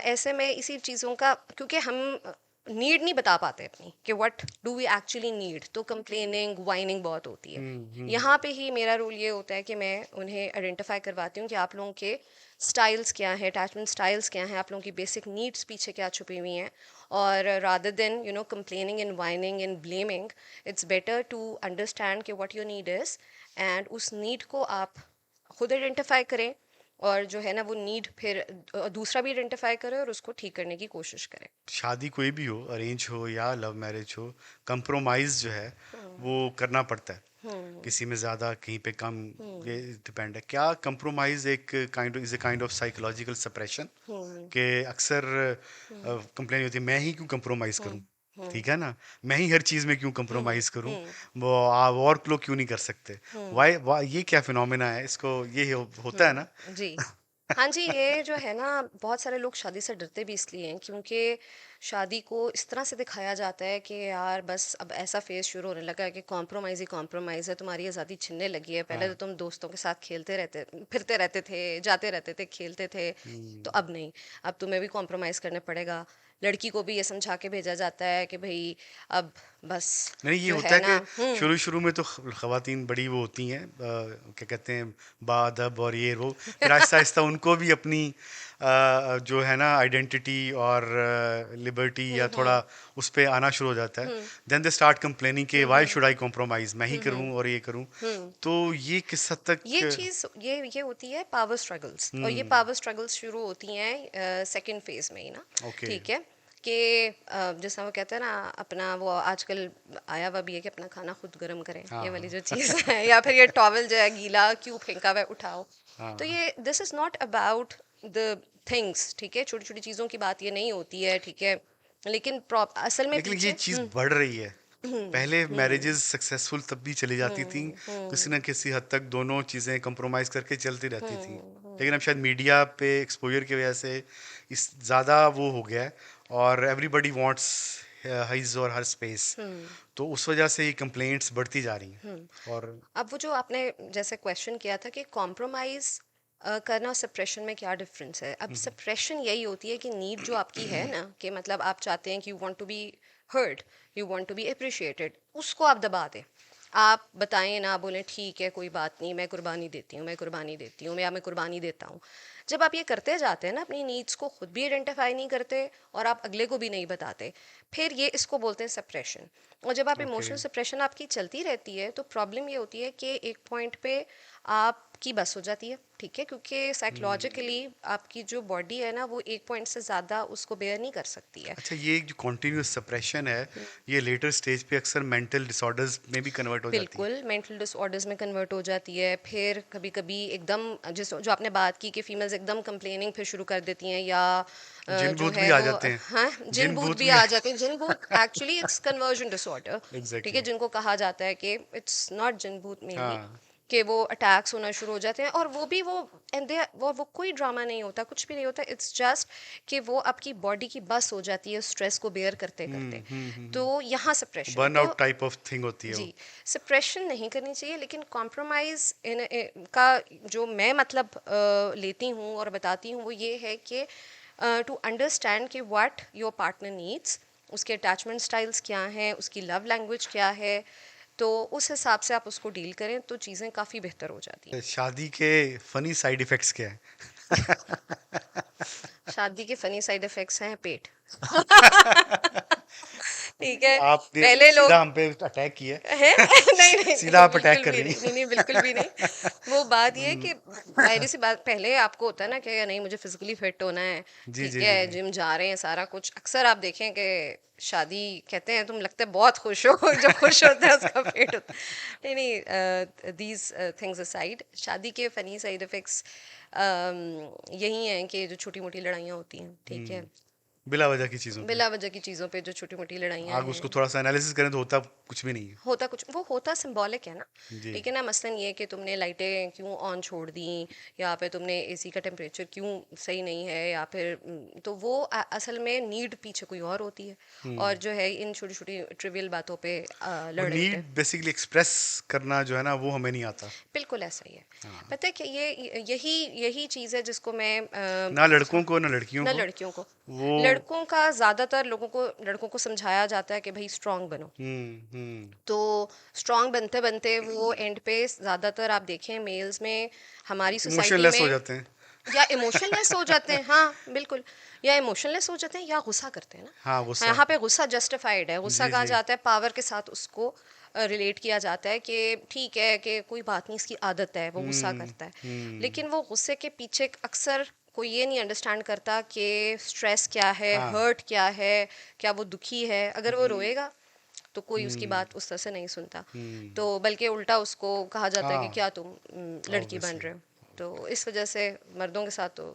ऐसे में इसी चीज़ों का, क्योंकि हम नीड नहीं बता पाते अपनी कि what do we actually need, तो कंप्लेनिंग वाइनिंग बहुत होती है। हम्म। यहाँ पे ही मेरा रोल ये होता है कि मैं उन्हें आइडेंटिफाई करवाती हूँ कि आप लोगों के स्टाइल्स क्या हैं, अटैचमेंट स्टाइल्स क्या हैं, आप लोगों की बेसिक नीड्स पीछे क्या छुपी हुई हैं। और rather than complaining and whining and blaming, it's better to understand कि what your need is, and उस नीड को आप खुद आइडेंटिफाई करें, और जो है ना वो नीड फिर दूसरा भी आइडेंटिफाई करे और उसको ठीक करने की कोशिश करें। शादी कोई भी हो, अरेंज हो या लव मैरिज हो, कंप्रोमाइज जो है वो करना पड़ता है। किसी में ज़्यादा, कहीं पे कम, ये डिपेंड है। क्या कंप्रोमाइज एक is a kind of psychological suppression? कि अक्सर कंप्लेन होती है, मैं ही क्यों कंप्रोमाइज़ करूं? ठीक है ना, मैं ही हर चीज़ में क्यों कंप्रोमाइज़ करूं? वो आप और लोग क्यों नहीं कर सकते? वाई ये क्या फिनोमेना है? इसको ये होता है ना? जी, हाँ जी, ये जो है ना बहुत सारे लोग शादी से डरते भी इसलिए हैं क्योंकि शादी को इस तरह से दिखाया जाता है कि यार बस अब ऐसा फेज शुरू होने लगा है कि कॉम्प्रोमाइज़ ही कॉम्प्रोमाइज़ है, तुम्हारी आज़ादी छिनने लगी है। पहले तो हाँ। तुम दोस्तों के साथ खेलते रहते फिरते रहते थे, जाते रहते थे, खेलते थे, तो अब नहीं, अब तुम्हें भी कॉम्प्रोमाइज़ करने पड़ेगा। लड़की को भी ये समझा के भेजा जाता है कि भाई अब बस नहीं, ये जो होता है है ना। कि शुरू शुरू में तो खवातीन बड़ी वो होती हैं, क्या कहते हैं, बाअदब और ये वो, फिर आहिस्ता आहिस्ता उनको भी अपनी जो है ना आइडेंटिटी और लिबर्टी या थोड़ा उस पे आना शुरू हो जाता है। देन दे स्टार्ट कंप्लेनिंग कि व्हाई शुड आई कॉम्प्रोमाइज, मैं ही करूं और ये करूं। तो ये किस हद ये तक। चीज ये होती है पावर स्ट्रगल्स, और ये पावर स्ट्रगल्स शुरू होती हैं सेकंड फेज में ही ना। ओके। ठीक है कि जैसा वो कहते हैं ना, अपना वो आजकल आया हुआ भी है कि अपना खाना खुद गर्म करें, हाँ ये वाली हाँ जो चीज़ है, या फिर ये टॉवल जो है गीला क्यों फेंका हुआ है, उठाओ। तो हाँ। ये this is not about the things, ठीक है, छोटी छोटी चीज़ों की बात ये नहीं होती है, ठीक है, लेकिन असल में लेकिन ये पीछे चीज बढ़ रही है। पहले मैरिजेस सक्सेसफुल तब भी चली जाती थी, किसी ना किसी हद तक दोनों चीजें कंप्रोमाइज करके चलती रहती थी। लेकिन अब शायद मीडिया पे एक्सपोजर की वजह से इस ज्यादा वो हो गया है, और एवरीबडी वांट्स हिज और हर स्पेस, तो उस वजह से ये कंप्लेंट्स बढ़ती जा रही हैं। और अब वो जो आपने जैसे क्वेश्चन किया था कि कॉम्प्रोमाइज करना और सप्रेशन में क्या डिफरेंस है, अब सप्रेशन यही होती है कि नीड जो आपकी है ना, कि मतलब आप चाहते हैं कि you want to be heard, you want to be appreciated, उसको आप दबा दें। आप बताएं ना, बोलें ठीक है कोई बात नहीं, मैं कुर्बानी देती हूँ, मैं कुर्बानी देती हूँ, या मैं कुर्बानी देता हूँ। जब आप ये करते जाते हैं ना, अपनी नीड्स को खुद भी आइडेंटिफाई नहीं करते और आप अगले को भी नहीं बताते, फिर ये इसको बोलते हैं सप्रेशन। और जब आप ओके। इमोशनल सप्रेशन आपकी चलती रहती है, तो प्रॉब्लम ये होती है कि एक पॉइंट पे आपकी बस हो जाती है, ठीक है, क्योंकि साइकोलॉजिकली आपकी जो बॉडी है ना, वो एक पॉइंट से ज़्यादा उसको बेयर नहीं कर सकती है। अच्छा, ये जो कॉन्टिन्यूस सप्रेशन है, ये लेटर स्टेज पे अक्सर मेंटल डिसऑर्डर्स में भी कन्वर्ट हो जाती है। बिल्कुल मेंटल डिसऑर्डर्स में कन्वर्ट हो जाती है। फिर कभी कभी एकदम जिस जो आपने बात की कि फीमेल्स एकदम कंप्लेनिंग फिर शुरू कर देती हैं, या जिन जो भूत भी है आ वो, जाते हैं। हाँ, जिन जिन भूत भूत भी भी आ जाते हैं। जिन भूत एक्चुअली इट्स कन्वर्जन डिसऑर्डर, ठीक है, एग्जैक्टली। जिनको कहा जाता है कि इट्स नॉट जिन भूत मेनली, हाँ। कि वो अटैक्स होना शुरू हो जाते हैं, और वो भी वो एंड दे वो कोई ड्रामा नहीं होता, कुछ भी नहीं होता, इट्स जस्ट कि वो आपकी बॉडी की बस हो जाती है स्ट्रेस को बेयर करते करते। तो यहाँ सप्रेशन है। तो बर्नआउट टाइप ऑफ थिंग होती है जी, वो। सप्रेशन नहीं करनी चाहिए, लेकिन कॉम्प्रोमाइज़ का जो मैं मतलब लेती हूँ और बताती हूँ, वो ये है कि टू अंडरस्टैंड कि व्हाट योर पार्टनर नीड्स, उसके अटैचमेंट स्टाइल्स क्या हैं, उसकी लव लैंग्वेज क्या है, तो उस हिसाब से आप उसको डील करें तो चीज़ें काफ़ी बेहतर हो जाती हैं। शादी के फनी साइड इफेक्ट्स क्या है? शादी के फनी साइड इफ़ेक्ट्स हैं पेट। ठीक है, आपने पहले सीधा लोग हम पे अटैक किया है। नहीं नहीं सीधा नहीं, आप अटैक बिल्कुल कर भी रही नहीं, नहीं हैं। नहीं, बिल्कुल भी नहीं। वो बात ये है कि जाहिर सी बात, पहले आपको होता है ना कि नहीं मुझे फिजिकली फिट होना है, जी ठीक जी है, जी जी। जिम जा रहे हैं सारा कुछ। अक्सर आप देखें कि शादी कहते हैं तुम लगते बहुत खुश हो, जो खुश होता है उसका पेट होता है। नहीं नहीं, दीज थिंग्स असाइड, शादी के फनी साइड इफेक्ट्स यही हैं कि जो छोटी मोटी लड़ाइयाँ होती हैं, ठीक है, बिला वजह की चीजों पे। बिला वजह की चीज़ों पे जो छोटी मोटी लड़ाइयाँ आग हैं। उसको थोड़ा सा एनालिसिस करें तो होता कुछ भी नहीं है। होता कुछ, वो होता सिंबॉलिक है ना, जी। ठीक है ना। मसलन ये कि तुमने लाइटें क्यों ऑन छोड़ दी, या फिर तुमने एसी का टेम्परेचर क्यों सही नहीं है, या फिर तो वो असल में नीड पीछे कोई और होती है, और जो है इन छोटी छोटी ट्रिवियल बातों पे वो लड़ रहे होते नीड हैं। बेसिकली एक्सप्रेस करना जो है ना, वो हमें नहीं आता। बिल्कुल ऐसा ही है। हाँ। पता है कि ये यही यही चीज़ है जिसको मैं ना लड़कों को ना लड़कियों ना को लड़कियों को, वो। लड़कों का ज़्यादातर लड़कों को समझाया जाता है कि भाई स्ट्रांग बनो। हम्म। तो स्ट्रांग बनते बनते वो एंड पे ज़्यादातर आप देखें मेल्स में, हमारी सोसाइटी इमोशनलेस हो में, जाते हैं। या इमोशनलेस हो जाते हैं, हाँ बिल्कुल, या इमोशनलेस हो जाते हैं या गुस्सा करते हैं ना। हाँ, हाँ, गुस्सा। यहाँ पे गुस्सा जस्टिफाइड है, गुस्सा जी कहा जी। जाता है पावर के साथ, उसको रिलेट किया जाता है कि ठीक है कि कोई बात नहीं, इसकी आदत है, वो गुस्सा करता है। हम्म। लेकिन वो गुस्से के पीछे अक्सर कोई ये नहीं अंडरस्टैंड करता कि स्ट्रेस क्या है, हाँ। हर्ट क्या है, क्या वो दुखी है। अगर वो रोएगा तो कोई उसकी बात उस तरह से नहीं सुनता, तो बल्कि उल्टा उसको कहा जाता है कि हाँ, क्या तुम लड़की बन ऑब्वियसली। रहे हो। तो इस वजह से मर्दों के साथ तो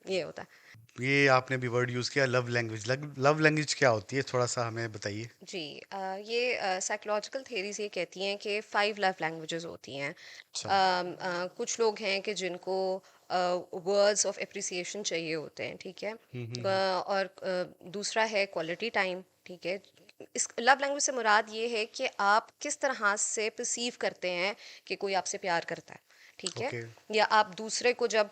ये होता है। ये आपने भी वर्ड यूज किया, लव लैंग्वेज। लव लैंग्वेज क्या होती है, थोड़ा सा हमें बताइए। जी, ये साइकोलॉजिकल थेरीज ये कहती हैं कि 5 लव लैंग्वेजेस होती हैं। अच्छा। कुछ लोग हैं कि जिनको वर्ड्स ऑफ एप्रिसिएशन चाहिए होते हैं, ठीक है, और दूसरा है क्वालिटी टाइम, ठीक है। इस लव लैंग्वेज से मुराद ये है कि आप किस तरह से परसीव करते हैं कि कोई आपसे प्यार करता है, ठीक है, ओके। या आप दूसरे को जब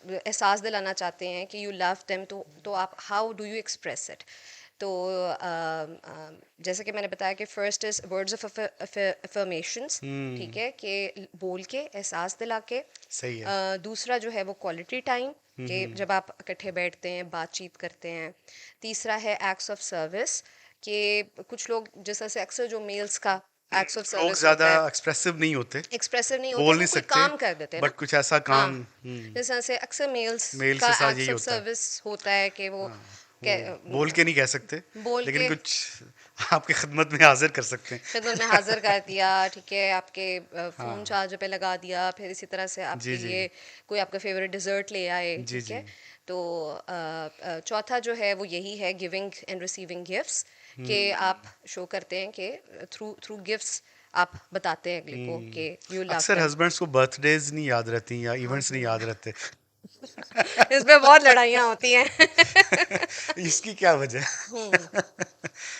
एहसास दिलाना चाहते हैं कि यू लव देम, तो आप how do you express it. तो जैसे कि मैंने बताया कि first is words of affirmations, ठीक है, कि बोल के एहसास दिला के। सही है। दूसरा जो है वो क्वालिटी टाइम, कि जब आप इकट्ठे बैठते हैं बातचीत करते हैं। तीसरा है एक्ट्स ऑफ सर्विस, कि कुछ लोग जैसा से अक्सर जो मेल्स का एक्ट्स ऑफ लोग सर्विस ज्यादा होता है, एक्सप्रेसिव नहीं होते, एक्सप्रेसिव नहीं होते, बोल वो नहीं कोई सकते, काम कर देते हैं ना। बट कुछ ऐसा हाँ, काम जैसे से अक्सर मेल्स मेल्स का के साथ यही एक्ट्स ऑफ होता है। सर्विस होता है कि वो वो बोल के नहीं कह सकते, बोल लेकिन के कुछ आपकी खिदमत में हाजिर कर सकते हैं। खिदमत में हाजिर कर दिया, ठीक है, आपके हाँ। फ़ोन चार्ज पे लगा दिया, फिर इसी तरह से जी आपके जी लिए कोई आपका फेवरेट डिज़र्ट ले आए, जी ठीक जी। है। तो चौथा जो है वो यही है गिविंग एंड रिसीविंग गिफ्ट्स, कि आप शो करते हैं कि थ्रू थ्रू गिफ्ट्स आप बताते हैं अगले को कि यू लव अक्सर देम। हस्बैंड्स को बर्थडेज नहीं याद रहती या हाँ इवेंट्स नहीं जी, याद रहते। इस पे बहुत लड़ाइयाँ होती हैं। इसकी क्या वजह हम्म, है?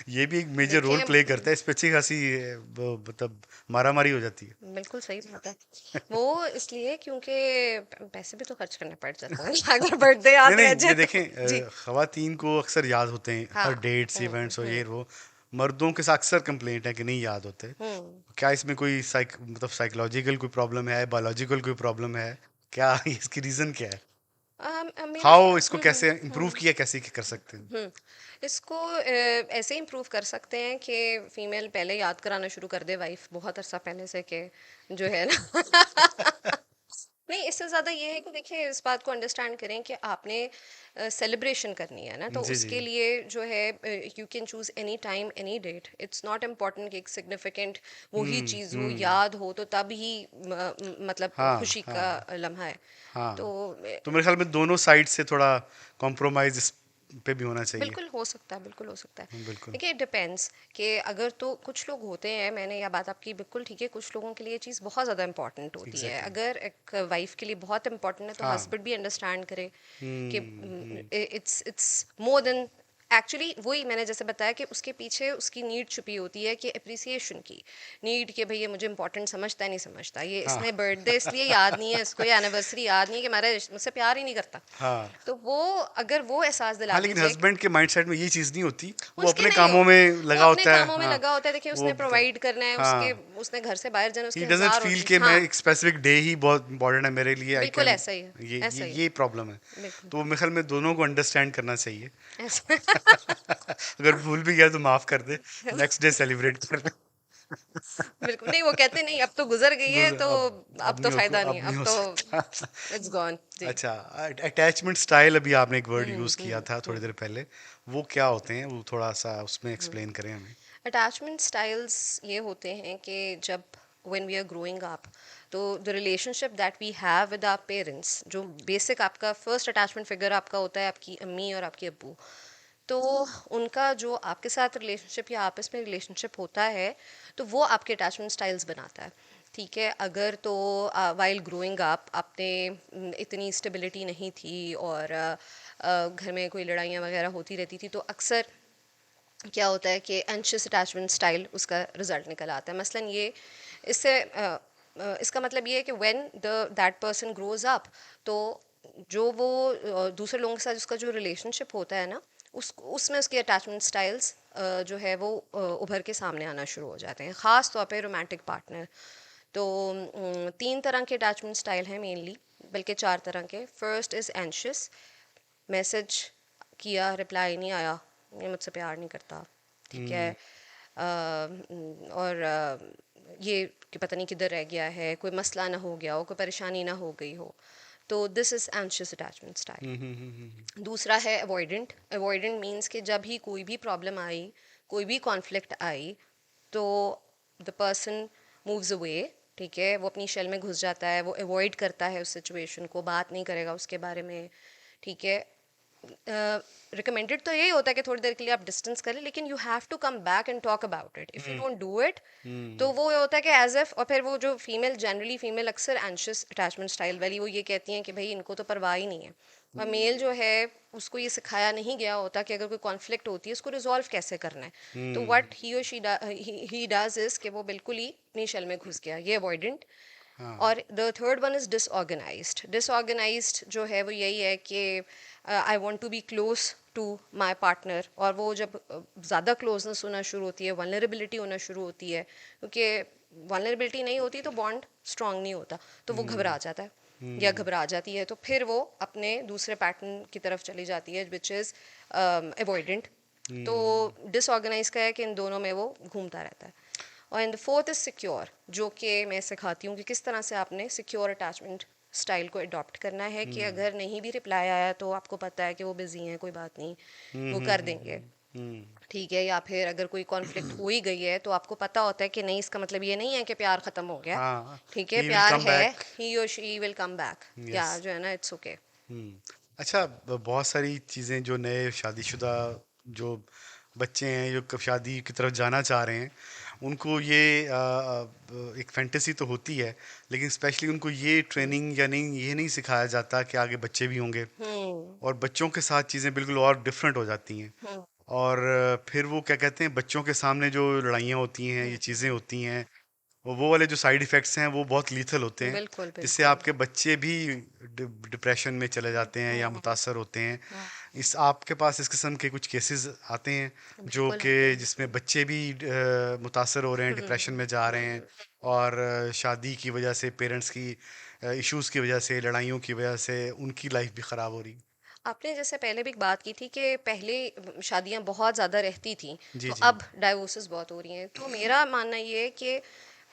ये भी एक मेजर रोल देखें, प्ले करता है, इस पे अच्छी खासी मतलब मारामारी हो जाती है। बिल्कुल सही बात है। वो इसलिए क्योंकि पैसे भी तो खर्च करने पड़ जाते हैं अगर बर्थडे नहीं याद रह नहीं, जाए ये तो। देखें, जी, खवातीन को अक्सर याद होते हैं हाँ, हर डेट्स इवेंट्स और ये वो। मर्दों के साथ अक्सर कंप्लेंट है कि नहीं याद होते। हम्म। क्या इसमें कोई मतलब साइकोलॉजिकल कोई प्रॉब्लम है, बायोलॉजिकल कोई प्रॉब्लम है, क्या इसकी रीजन क्या है? मेरे हाउ इसको ख्याल कैसे इम्प्रूव किया, कैसे कर सकते हैं? इसको ऐसे इम्प्रूव कर सकते हैं कि फीमेल पहले याद कराना शुरू कर दे वाइफ बहुत अरसा पहले से, कि जो है ना। नहीं, इससे ज़्यादा ये है कि देखिए इस बात को अंडरस्टैंड करें कि आपने सेलिब्रेशन करनी है ना, तो जी जी। उसके लिए जो है you can choose any time any date, it's not important कि एक सिग्निफिकेंट वही चीज़ हो, याद हो, तो तब ही मतलब हाँ खुशी का हाँ लम्हा है। तो हाँ। तो मेरे ख्याल में दोनों साइड से थोड़ा कॉम्प्रोमाइज इस पे भी होना चाहिए। बिल्कुल हो सकता है, बिल्कुल हो सकता है। बिल्कुल। देखिए, इट डिपेंड्स कि अगर तो कुछ लोग होते हैं, मैंने यह बात आपकी बिल्कुल ठीक है, कुछ लोगों के लिए ये चीज़ बहुत ज़्यादा इंपॉर्टेंट होती है। एग्जैक्टली। अगर एक वाइफ के लिए बहुत इंपॉर्टेंट है तो हाँ। हस्बैंड भी अंडरस्टैंड करे कि hmm. It's it's more than, actually वही मैंने जैसे बताया कि उसके पीछे उसकी नीड छुपी होती है, कि अप्रिसिएशन की नीड, कि भाई ये मुझे इंपॉर्टेंट समझता है, नहीं समझता, ये हाँ इसने बर्थडे इसलिए याद नहीं है इसको, ये एनिवर्सरी याद नहीं है कि हमारा मुझसे प्यार ही नहीं करता। हाँ तो वो अगर वो एहसास दिला हाँ, लेकिन दीजिए, हस्बैंड के माइंडसेट में ये चीज़ नहीं होती। वो उसके अपने नहीं हो, कामों में वो लगा अपने होता है। कामों में हाँ। लगा होता है। देखिए, वो उसने प्रोवाइड करना है, उसके हाँ, उसने घर से बाहर जाना, ही उसके डजंट हजार और फील चीज। कि मैं हाँ, एक स्पेसिफिक डे ही बहुत इंपॉर्टेंट है मेरे लिए, आई बिल्कुल कैन। ऐसा ही है, ये ऐसा ये ही है, ये प्रॉब्लम है। बिल्कुल तो मेरे ख्याल में दोनों को अंडरस्टैंड करना चाहिए। ऐसा। अगर भूल भी गया तो माफ कर दे, नेक्स्ट डे सेलिब्रेट कर ले। बिल्कुल नहीं, वो कहते नहीं, अब तो गुजर गई है, तो अब तो नहीं फायदा नहीं, अब नहीं अब हो तो सकता। इट्स गॉन जी। अच्छा, अटैचमेंट स्टाइल, अभी आपने एक वर्ड यूज किया था थोड़ी देर पहले, वो क्या होते हैं? वो थोड़ा सा उसमें एक्सप्लेन करें हमें। अटैचमेंट स्टाइल्स ये होते हैं कि जब when we are growing up, तो the relationship that we have with our parents, जो बेसिक आपका फर्स्ट अटैचमेंट फिगर आपका होता है आपकी अम्मी और आपके अब्बू, तो उनका जो आपके साथ रिलेशनशिप या आपस में रिलेशनशिप होता है, तो वो आपके अटैचमेंट स्टाइल्स बनाता है। ठीक है, अगर तो वाइल ग्रोइंग अप आपने इतनी स्टेबिलिटी नहीं थी और घर में कोई लड़ाइयाँ वगैरह होती रहती थी, तो अक्सर क्या होता है कि एंशियस अटैचमेंट स्टाइल उसका रिजल्ट निकल आता है। मसलन ये, इससे इसका मतलब ये है कि when the that person grows up, तो जो वो दूसरे लोगों के साथ उसका जो रिलेशनशिप होता है ना, उसमें उसके अटैचमेंट स्टाइल्स जो है वो उभर के सामने आना शुरू हो जाते हैं, ख़ास तौर पे रोमांटिक पार्टनर। तो 3 तरह के अटैचमेंट स्टाइल हैं मेनली, बल्कि 4 तरह के। फर्स्ट इज़ एंशियस, मैसेज किया रिप्लाई नहीं आया, ये मुझसे प्यार नहीं करता, ठीक है। और ये कि पता नहीं किधर रह गया है, कोई मसला ना हो गया हो, कोई परेशानी ना हो गई हो, तो this is anxious attachment style. दूसरा है अवॉइडेंट। अवॉइडेंट मीन्स कि जब ही कोई भी प्रॉब्लम आई, कोई भी कॉन्फ्लिक्ट आई, तो द पर्सन मूव्स अवे, ठीक है, वो अपनी शेल में घुस जाता है, वो अवॉइड करता है उस सिचुएशन को, बात नहीं करेगा उसके बारे में, ठीक है। रिकमेंडेड तो यही होता है कि थोड़ी देर के लिए आप डिस्टेंस करें, लेकिन you have to come back and talk about it. If you don't do it, तो वो ये होता है कि एज एफ, और फिर वो जो फीमेल, जनरली फीमेल अक्सर एंशियस अटैचमेंट स्टाइल वाली, वो ये कहती हैं कि भाई इनको तो परवाह ही नहीं है। और मेल जो है उसको ये सिखाया नहीं गया होता कि अगर कोई कॉन्फ्लिक्ट होती है उसको रिजॉल्व कैसे करना है। तो व्हाट ही और शी ही डज इज कि वो बिल्कुल ही अपनी शेल में घुस गया, ये अवॉइडेंट। हाँ। और the third one is disorganised. Disorganised जो है वो यही है कि I want to be close to my partner, और वो जब ज़्यादा क्लोजनेस होना शुरू होती है, वल्नरेबिलिटी होना शुरू होती है, क्योंकि वल्नरेबिलिटी नहीं होती तो बॉन्ड स्ट्रांग नहीं होता, तो वो घबरा जाता है या घबरा जाती है, तो फिर वो अपने दूसरे पैटर्न की तरफ चली जाती है विच इज़ अवॉइडेंट। तो डिसऑर्गेनाइज का है कि इन दोनों में वो घूमता रहता है। और in the fourth is secure, जो कि मैं सिखाती हूँ कि किस तरह से आपने सिक्योर अटैचमेंट स्टाइल को अडॉप्ट करना है, कि अगर नहीं भी रिप्लाई आया तो आपको पता है कि वो बिजी हैं, कोई बात नहीं, वो कर देंगे, हम्म। ठीक है। या फिर अगर कोई कॉन्फ्लिक्ट हो ही गई है तो आपको पता होता है कि नहीं, इसका मतलब ये नहीं है कि प्यार ख़त्म हो गया, हाँ, ठीक है, ही विल प्यार कम है, बैक। ही और she will come back, yes. या जो है ना, इट्स ओके। अच्छा, बहुत सारी चीज़ें जो नए शादीशुदा जो बच्चे हैं जो कब शादी की तरफ जाना चाह रहे हैं, उनको ये एक फैंटेसी तो होती है, लेकिन स्पेशली उनको ये ट्रेनिंग या नहीं, ये नहीं सिखाया जाता कि आगे बच्चे भी होंगे, हम्म। और बच्चों के साथ चीज़ें बिल्कुल और डिफरेंट हो जाती हैं। हम्म। और फिर वो क्या कहते हैं, बच्चों के सामने जो लड़ाइयाँ होती हैं, ये चीज़ें होती हैं, वो वाले जो साइड इफ़ेक्ट्स हैं वो बहुत लीथल होते हैं, बिल्कुल जिससे बिल्कुल। आपके बच्चे भी डिप्रेशन में चले जाते हैं या मुतासर होते हैं। इस आपके पास इस किस्म के कुछ केसेस आते हैं जो बिल्कुल कि आते हैं। जिसमें बच्चे भी मुतासर हो रहे हैं, डिप्रेशन में जा रहे हैं, और शादी की वजह से, पेरेंट्स की इश्यूज़ की वजह से, लड़ाइयों की वजह से उनकी लाइफ भी ख़राब हो रही। आपने जैसे पहले भी बात की थी कि पहले शादियां बहुत ज़्यादा रहती थी, जी, तो जी। अब डाइवोर्सेस बहुत हो रही हैं। तो मेरा मानना ये है कि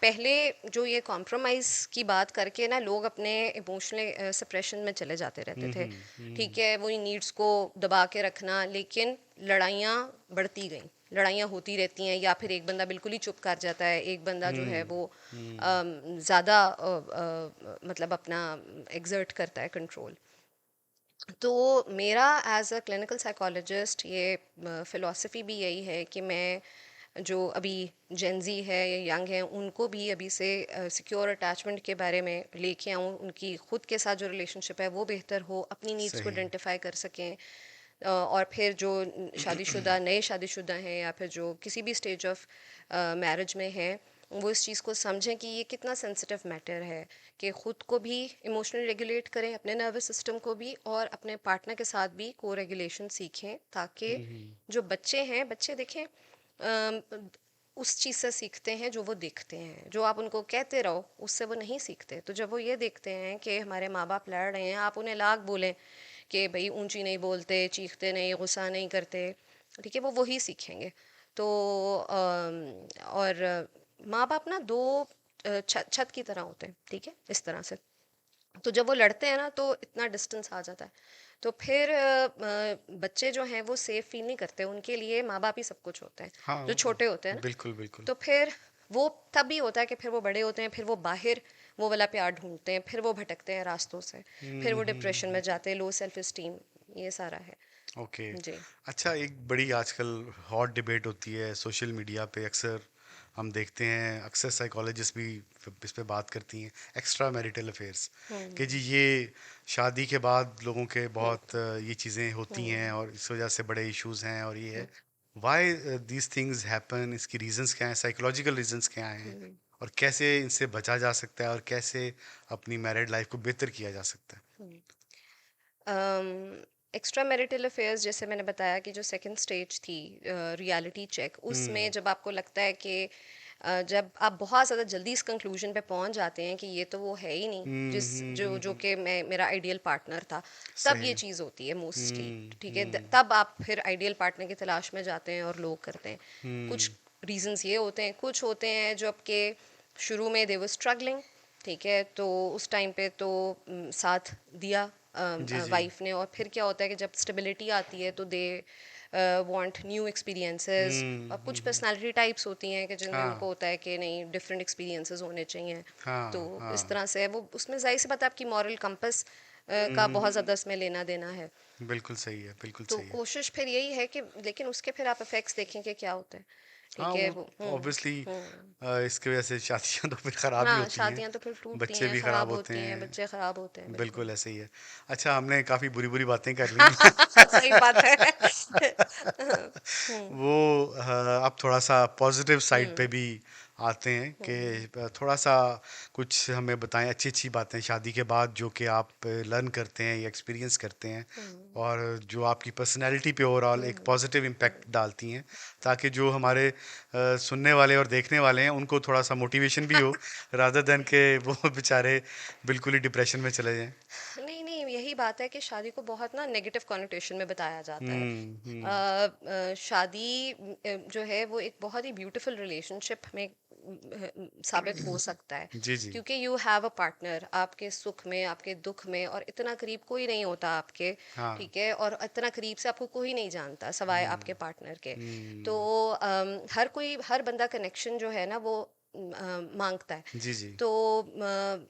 पहले जो ये कॉम्प्रोमाइज़ की बात करके ना, लोग अपने इमोशनल सप्रेशन में चले जाते रहते थे, ठीक है, वही नीड्स को दबा के रखना, लेकिन लड़ाइयाँ बढ़ती गईं, लड़ाइयाँ होती रहती हैं, या फिर एक बंदा बिल्कुल ही चुप कर जाता है, एक बंदा जो है वो ज़्यादा मतलब अपना एग्जर्ट करता है कंट्रोल। तो मेरा एज अ क्लिनिकल साइकोलॉजिस्ट ये फ़िलॉसफी भी यही है कि मैं जो अभी जेंजी है या यंग है, उनको भी अभी से सिक्योर अटैचमेंट के बारे में लेके आऊँ, उनकी खुद के साथ जो रिलेशनशिप है वो बेहतर हो, अपनी नीड्स को सही। आइडेंटिफाई कर सकें। और फिर जो शादीशुदा, नए शादीशुदा हैं, या फिर जो किसी भी स्टेज ऑफ मैरिज में हैं, वो इस चीज़ को समझें कि ये कितना सेंसिटिव मैटर है, कि ख़ुद को भी इमोशनली रेगुलेट करें, अपने नर्वस सिस्टम को भी, और अपने पार्टनर के साथ भी को रेगुलेशन सीखें, ताकि जो बच्चे हैं, बच्चे देखें उस चीज़ से सीखते हैं जो वो देखते हैं। जो आप उनको कहते रहो उससे वो नहीं सीखते। तो जब वो ये देखते हैं कि हमारे माँ बाप लड़ रहे हैं, आप उन्हें लाख बोलें कि भाई ऊंची नहीं बोलते, चीखते नहीं, गुस्सा नहीं करते, ठीक है, वो वही सीखेंगे। तो और माँ बाप ना दो छत छत की तरह होते हैं, ठीक है, इस तरह से। तो जब वो लड़ते हैं ना तो इतना डिस्टेंस आ जाता है, तो फिर बच्चे जो हैं वो सेफ फील नहीं करते, उनके लिए माँ बाप ही सब कुछ होते हैं, हाँ, जो छोटे होते हैं ना। बिल्कुल बिल्कुल। तो फिर वो तब भी होता है कि फिर वो बड़े होते हैं, फिर वो बाहर वो वाला प्यार ढूंढते हैं, फिर वो भटकते हैं रास्तों से, फिर वो डिप्रेशन में जाते हैं, लो सेल्फ इस्टीम, ये सारा है। ओके। जी। अच्छा, एक बड़ी आजकल हॉट डिबेट होती है सोशल मीडिया पे, अक्सर हम देखते हैं, अक्सर साइकोलॉजिस्ट भी इस पे बात करती हैं, एक्स्ट्रा मैरिटल अफेयर्स, कि जी ये शादी के बाद लोगों के बहुत ये चीज़ें होती हैं और इस वजह से बड़े इश्यूज हैं, और ये है वाई दीज थिंग्स हैपन, इसकी रीजंस क्या हैं, साइकोलॉजिकल रीजंस क्या हैं, और कैसे इनसे बचा जा सकता है, और कैसे अपनी मैरिड लाइफ को बेहतर किया जा सकता है। एक्स्ट्रा मैरिटल अफेयर्स, जैसे मैंने बताया कि जो सेकंड स्टेज थी, रियलिटी चेक, उसमें जब आपको लगता है कि जब आप बहुत ज़्यादा जल्दी इस कंक्लूजन पे पहुंच जाते हैं कि ये तो वो है ही नहीं जिस जो जो कि मैं मेरा आइडियल पार्टनर था, तब ये सही। चीज़ होती है मोस्टली, हम्म। ठीक है। हम्म। तब आप फिर आइडियल पार्टनर की तलाश में जाते हैं और लोग करते हैं। कुछ हम्म। रीजंस ये होते हैं, कुछ होते हैं जो आपके शुरू में दे वर स्ट्रगलिंग, ठीक है, तो उस टाइम पे तो साथ दिया जी, जी। वाइफ ने, और फिर क्या होता है कि जब स्टेबिलिटी आती है तो दे वांट न्यू एक्सपीरियंसेस। हम्म। अब कुछ पर्सनालिटी टाइप्स होती हैं कि जिनमें हाँ, उनको होता है कि नहीं, डिफरेंट एक्सपीरियंसेस होने चाहिए, तो हाँ, इस हाँ। तरह से वो उसमें जाहिर सी बात है आपकी मॉरल कंपस का बहुत ज़्यादा इसमें लेना देना है। बिल्कुल सही है, बिल्कुल तो सही है। कोशिश फिर यही है कि, लेकिन उसके फिर आप इफेक्ट्स देखें कि क्या होते हैं, हाँ, ठीक है, वो वो ऑब्वियसली हम्म। इसकी वजह से शादियां तो फिर खराब ही हाँ, होती हैं, शादियां तो फिर टूटती बच्चे हैं, भी खराब खराब होते होती हैं, हैं। बच्चे खराब होते हैं, बिल्कुल बिल्कुल। ऐसे ही है। अच्छा, हमने काफी बुरी बुरी बातें कर ली। सही बात है। वो आप थोड़ा सा पॉजिटिव साइड पे भी आते हैं कि थोड़ा सा कुछ हमें बताएं अच्छी अच्छी बातें शादी के बाद जो कि आप लर्न करते हैं या एक्सपीरियंस करते हैं और जो आपकी पर्सनैलिटी पे ओवरऑल एक पॉजिटिव इम्पैक्ट डालती हैं, ताकि जो हमारे सुनने वाले और देखने वाले हैं उनको थोड़ा सा मोटिवेशन भी हो रादर देन के वो बेचारे बिल्कुल ही डिप्रेशन में चले जाएं। नहीं नहीं, यही बात है कि शादी को बहुत ना नेगेटिव कॉनोटेशन में बताया जाता है। हम्म। शादी जो है वो एक बहुत ही ब्यूटीफुल रिलेशनशिप में साबित हो सकता है, जी जी। क्योंकि यू हैव अ पार्टनर आपके सुख में आपके दुख में, और इतना करीब कोई नहीं होता आपके। हाँ। ठीक है, और इतना करीब से आपको कोई नहीं जानता सवाए आपके पार्टनर के। तो हम्म। हर कोई, हर बंदा कनेक्शन जो है ना वो मांगता है। जी जी। तो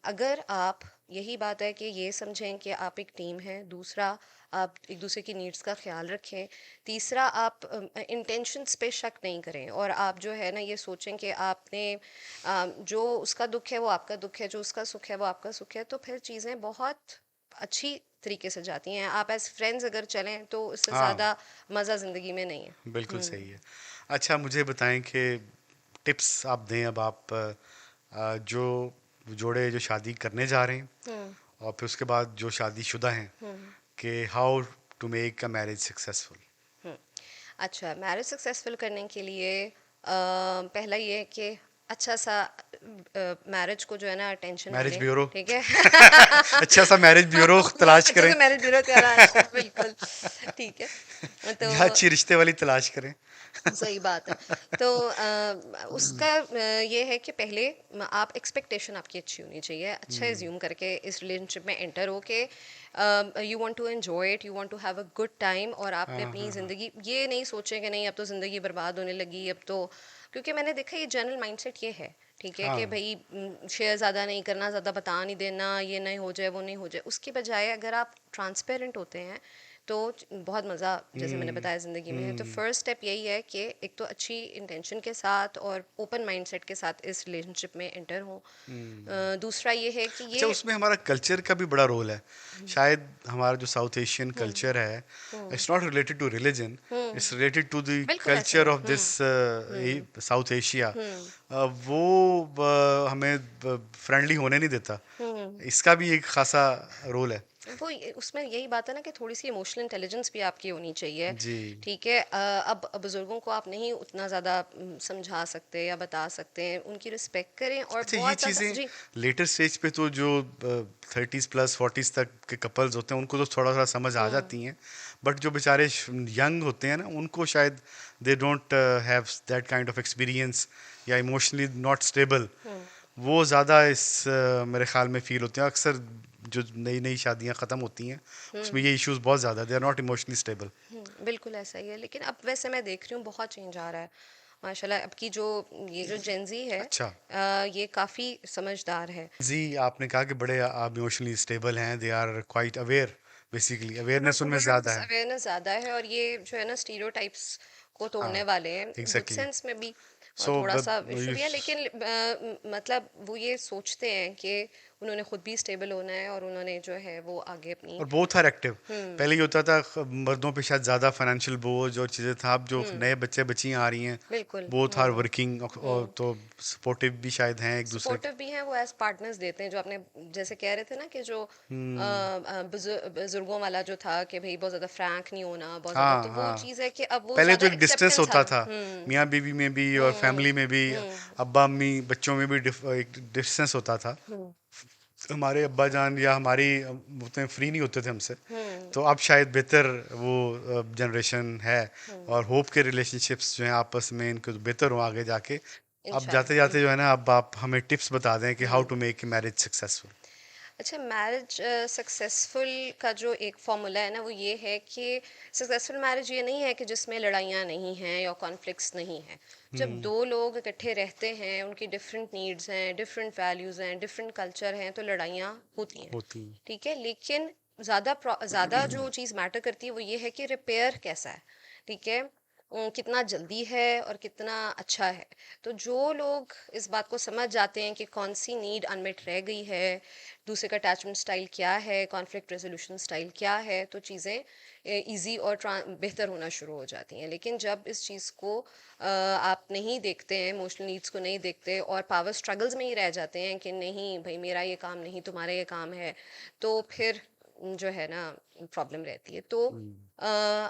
अगर आप, यही बात है कि ये समझें कि आप एक टीम है। दूसरा, आप एक दूसरे की नीड्स का ख्याल रखें। तीसरा, आप इंटेंशंस पे शक नहीं करें, और आप जो है ना ये सोचें कि आपने जो उसका दुख है वो आपका दुख है, जो उसका सुख है वो आपका सुख है, तो फिर चीज़ें बहुत अच्छी तरीके से जाती हैं। आप एज फ्रेंड्स अगर चलें तो इससे हाँ, ज़्यादा मज़ा ज़िंदगी में नहीं है। बिल्कुल सही है। अच्छा, मुझे बताएं कि टिप्स आप दें अब आप जो जोड़े जो शादी करने जा रहे हैं हम्म और फिर उसके बाद जो शादीशुदा हैं हम्म कि how to make a marriage successful. Hmm अच्छा, मैरिज सक्सेसफुल करने के लिए पहला ये है कि अच्छा सा मैरिज को जो है ना अटेंशन मैरिज मिले। ब्यूरो। ठीक है। अच्छा सा मैरिज ब्यूरो तलाश अच्छा करें। सा मैरिज ब्यूरो कराना है, बिल्कुल। ठीक है, तो या अच्छी रिश्ते वाली तलाश करें। सही बात है। तो उसका ये है कि पहले आप एक्सपेक्टेशन आपकी अच्छी होनी चाहिए, अच्छा एज्यूम करके इस रिलेशनशिप में एंटर हो के you want to enjoy it, you want to have a good time, और आपने हाँ अपनी हाँ हाँ। ज़िंदगी ये नहीं सोचें कि नहीं अब तो ज़िंदगी बर्बाद होने लगी अब तो। क्योंकि मैंने देखा ये जनरल माइंडसेट ये है। ठीक है, कि हाँ। भाई शेयर ज़्यादा नहीं करना, ज़्यादा बता नहीं देना, ये नहीं हो जाए वो नहीं हो जाए। उसकी बजाय अगर आप ट्रांसपेरेंट होते हैं तो बहुत मज़ा, जैसे मैंने हम्म बताया, ज़िंदगी में है। तो हम्म फर्स्ट स्टेप यही है कि एक तो अच्छी इंटेंशन के साथ और ओपन माइंडसेट के साथ इस रिलेशनशिप में एंटर हो। हम्म। दूसरा ये है कि अच्छा, ये उसमें हमारा कल्चर का भी बड़ा रोल है शायद। हमारा जो साउथ एशियन हम्म कल्चर है, hmm it's not related to religion, it's hmm related to the बिल्कुल ऐसा ही कल्चर है। Of this hmm South Asia. Hmm वो हमें फ्रेंडली होने नहीं देता। हम्म इसका भी एक खासा रोल है। उसमें यही बात है ना कि थोड़ी सी इमोशनल इंटेलिजेंस भी आपकी होनी चाहिए। जी। ठीक है, अब बुजुर्गों को आप नहीं उतना ज़्यादा समझा सकते या बता सकते हैं, उनकी रिस्पेक्ट करें, और अच्छा, ये बहुत ज़्यादा चीज़ें जी। लेटर स्टेज पे तो जो 30s प्लस 40s तक के कपल्स होते हैं उनको तो थोड़ा सा समझ आ हम्म जाती हैं, बट जो बेचारे यंग होते हैं ना उनको शायद they don't have that kind of experience या इमोशनली नॉट स्टेबल। हम्म वो ज़्यादा इस मेरे ख्याल में फील होते हैं अक्सर। जो नई नई शादियां ख़त्म होती हैं उसमें हम्म ये इश्यूज बहुत ज़्यादा, they are not emotionally stable. बिल्कुल ऐसा ही है। लेकिन अब वैसे मैं देख रही हूँ बहुत चेंज आ रहा है माशाल्लाह। अब की जो ये जो जेंजी है, अच्छा ये काफ़ी समझदार है। जी, आपने कहा कि बड़े आप इमोशनली स्टेबल हैं, they are quite aware, basically awareness उनमें ज़्यादा अवेयरनेस है। अवेयरनेस ज़्यादा है, और ये जो है ना स्टीरियोटाइप्स को हाँ, तोड़ने वाले हैं, गुड एग्जैक्टली। सेंस में भी। और सो थोड़ा सा इशू भी है, लेकिन मतलब वो ये सोचते हैं कि उन्होंने खुद भी स्टेबल होना है, और उन्होंने जो है वो आगे अपनी। और बोथ आर एक्टिव। हम्म पहले ये होता था मर्दों पे शायद ज़्यादा फाइनेंशियल बोझ और चीज़ें था, अब जो नए बच्चे बच्चियां आ रही हैं बिल्कुल। बोथ आर वर्किंग और तो सपोर्टिव भी शायद हैं एक दूसरे के। सपोर्टिव भी हैं, वो एज पार्टनर्स देते हैं। जो आपने जैसे कह रहे थे ना कि जो हम्म। बुजुर्गों वाला जो था कि भाई बहुत ज़्यादा फ्रैंक नहीं होना, बहुत ज़्यादा, हाँ तो वो हाँ। चीज़ है कि अब वो पहले तो ज़्यादा एक डिस्टेंस एक्सेप्टेंस होता आ। था मियाँ बीवी में भी और फैमिली में भी, हम्म अब्बा अम्मी बच्चों में भी एक डिस्टेंस होता था। हम्म हमारे अब्बा जान या हमारी उतने फ्री नहीं होते थे हमसे। हम्म तो अब शायद बेहतर वो जनरेशन है हम्म और होप के रिलेशनशिप्स जो हैं आपस में इनको बेहतर हो आगे जाके। अब जाते इंशाल्लाह। जाते जो है ना, अब आप हमें टिप्स बता दें कि how to make marriage successful. अच्छा, मैरिज सक्सेसफुल का जो एक फॉर्मूला है ना वो ये है कि सक्सेसफुल मैरिज ये नहीं है कि जिसमें लड़ाइयाँ नहीं हैं या कॉन्फ्लिक्ट्स नहीं हैं। जब दो लोग इकट्ठे रहते हैं, उनकी डिफरेंट नीड्स हैं, डिफरेंट वैल्यूज़ हैं, डिफरेंट कल्चर हैं, तो लड़ाइयाँ होती हैं। होती हैं। ठीक है, लेकिन ज़्यादा ज़्यादा जो चीज़ मैटर करती है वो ये है कि रिपेयर कैसा है। ठीक है, कितना जल्दी है और कितना अच्छा है। तो जो लोग इस बात को समझ जाते हैं कि कौन सी नीड अनमेट रह गई है, दूसरे का अटैचमेंट स्टाइल क्या है, कॉन्फ्लिक्ट रेजोल्यूशन स्टाइल क्या है, तो चीज़ें इजी और बेहतर होना शुरू हो जाती हैं। लेकिन जब इस चीज़ को आप नहीं देखते हैं, इमोशनल नीड्स को नहीं देखते और पावर स्ट्रगल्स में ही रह जाते हैं कि नहीं भाई मेरा ये काम नहीं तुम्हारा ये काम है, तो फिर जो है ना प्रॉब्लम रहती है। तो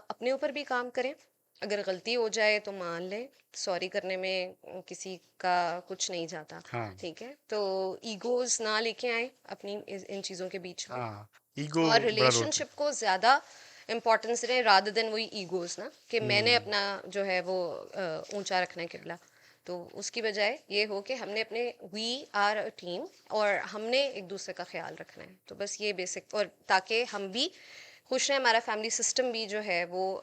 अपने ऊपर भी काम करें, अगर गलती हो जाए तो मान लें, सॉरी करने में किसी का कुछ नहीं जाता। हाँ ठीक है, तो ईगोज ना लेके आए अपनी इन चीज़ों के बीच में, हाँ, ईगो और बड़ा रोल प्ले। रिलेशनशिप को ज़्यादा इम्पोर्टेंस दें रादर देन वही ईगोज ना, कि मैंने हम्म। अपना जो है वो ऊंचा रखना है किबला। तो उसकी बजाय ये हो कि हमने अपने वी आर अ टीम और हमने एक दूसरे का ख्याल रखना है। तो बस ये बेसिक, और ताकि हम भी खुश रहें, हमारा फैमिली सिस्टम भी जो है वो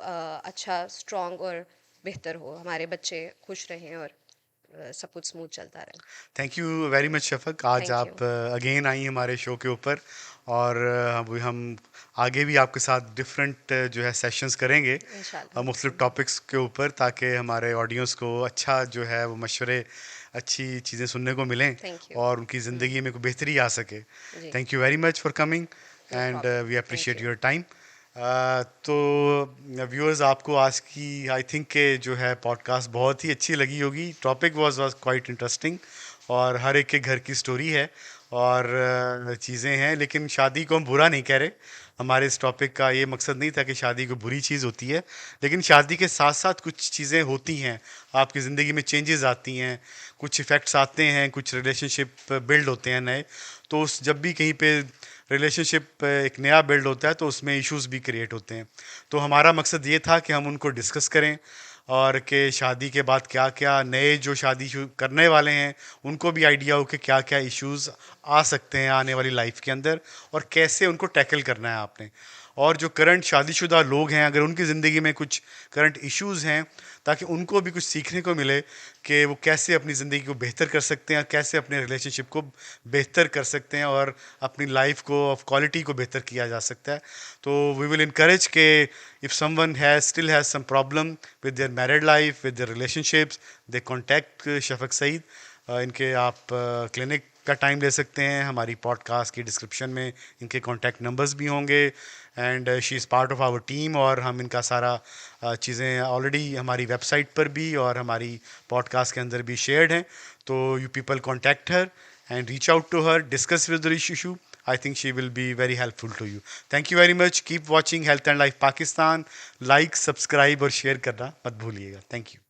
अच्छा स्ट्रॉन्ग और बेहतर हो, हमारे बच्चे खुश रहें और सब कुछ स्मूथ चलता रहे। Thank you very much Shafaq, आज थैंक यू। आप अगेन आई हमारे शो के ऊपर, और अभी हम आगे भी आपके साथ डिफरेंट जो है सेशंस करेंगे इंशाल्लाह। मुख्तलिफ टॉपिक्स के ऊपर, ताकि हमारे ऑडियंस को अच्छा जो है वो मशवरे, अच्छी चीज़ें सुनने को मिलें थैंक यू। और उनकी ज़िंदगी में कोई बेहतरी आ सके। जी। Thank you very much for coming no and problem. We thank appreciate you. Your time. तो व्यूअर्स, आपको आज की आई थिंक के जो है पॉडकास्ट बहुत ही अच्छी लगी होगी। टॉपिक वाज क्वाइट इंटरेस्टिंग, और हर एक के घर की स्टोरी है और चीज़ें हैं, लेकिन शादी को हम बुरा नहीं कह रहे। हमारे इस टॉपिक का ये मकसद नहीं था कि शादी को बुरी चीज़ होती है, लेकिन शादी के साथ साथ कुछ चीज़ें होती हैं, आपकी ज़िंदगी में चेंजेस आती हैं, कुछ इफ़ेक्ट्स आते हैं, कुछ रिलेशनशिप बिल्ड होते हैं नए। तो उस जब भी कहीं पे रिलेशनशिप एक नया बिल्ड होता है तो उसमें इश्यूज भी क्रिएट होते हैं। तो हमारा मकसद ये था कि हम उनको डिस्कस करें, और कि शादी के बाद क्या क्या नए जो शादी करने वाले हैं उनको भी आइडिया हो कि क्या क्या इश्यूज आ सकते हैं आने वाली लाइफ के अंदर, और कैसे उनको टैकल करना है आपने। और जो करंट शादीशुदा लोग हैं, अगर उनकी ज़िंदगी में कुछ करंट इश्यूज हैं, ताकि उनको भी कुछ सीखने को मिले कि वो कैसे अपनी ज़िंदगी को बेहतर कर सकते हैं, कैसे अपने रिलेशनशिप को बेहतर कर सकते हैं, और अपनी लाइफ को ऑफ क्वालिटी को बेहतर किया जा सकता है। तो वी विल इनकरेज के if someone has still has some problem with their married life, with their relationships, they contact Shafaq Sayeed. इनके आप क्लिनिक का टाइम ले सकते हैं, हमारी पॉडकास्ट की डिस्क्रिप्शन में इनके कॉन्टैक्ट नंबर्स भी होंगे, and she is part of our team. और हम इनका सारा चीज़ें ऑलरेडी हमारी वेबसाइट पर भी और हमारी पॉडकास्ट के अंदर भी शेयर्ड हैं। तो you people contact her and reach out to her, discuss with the issue. I think she will be very helpful to you. Thank you very much. Keep watching Health and Life Pakistan. Like, subscribe और share करना मत भूलिएगा. Thank you.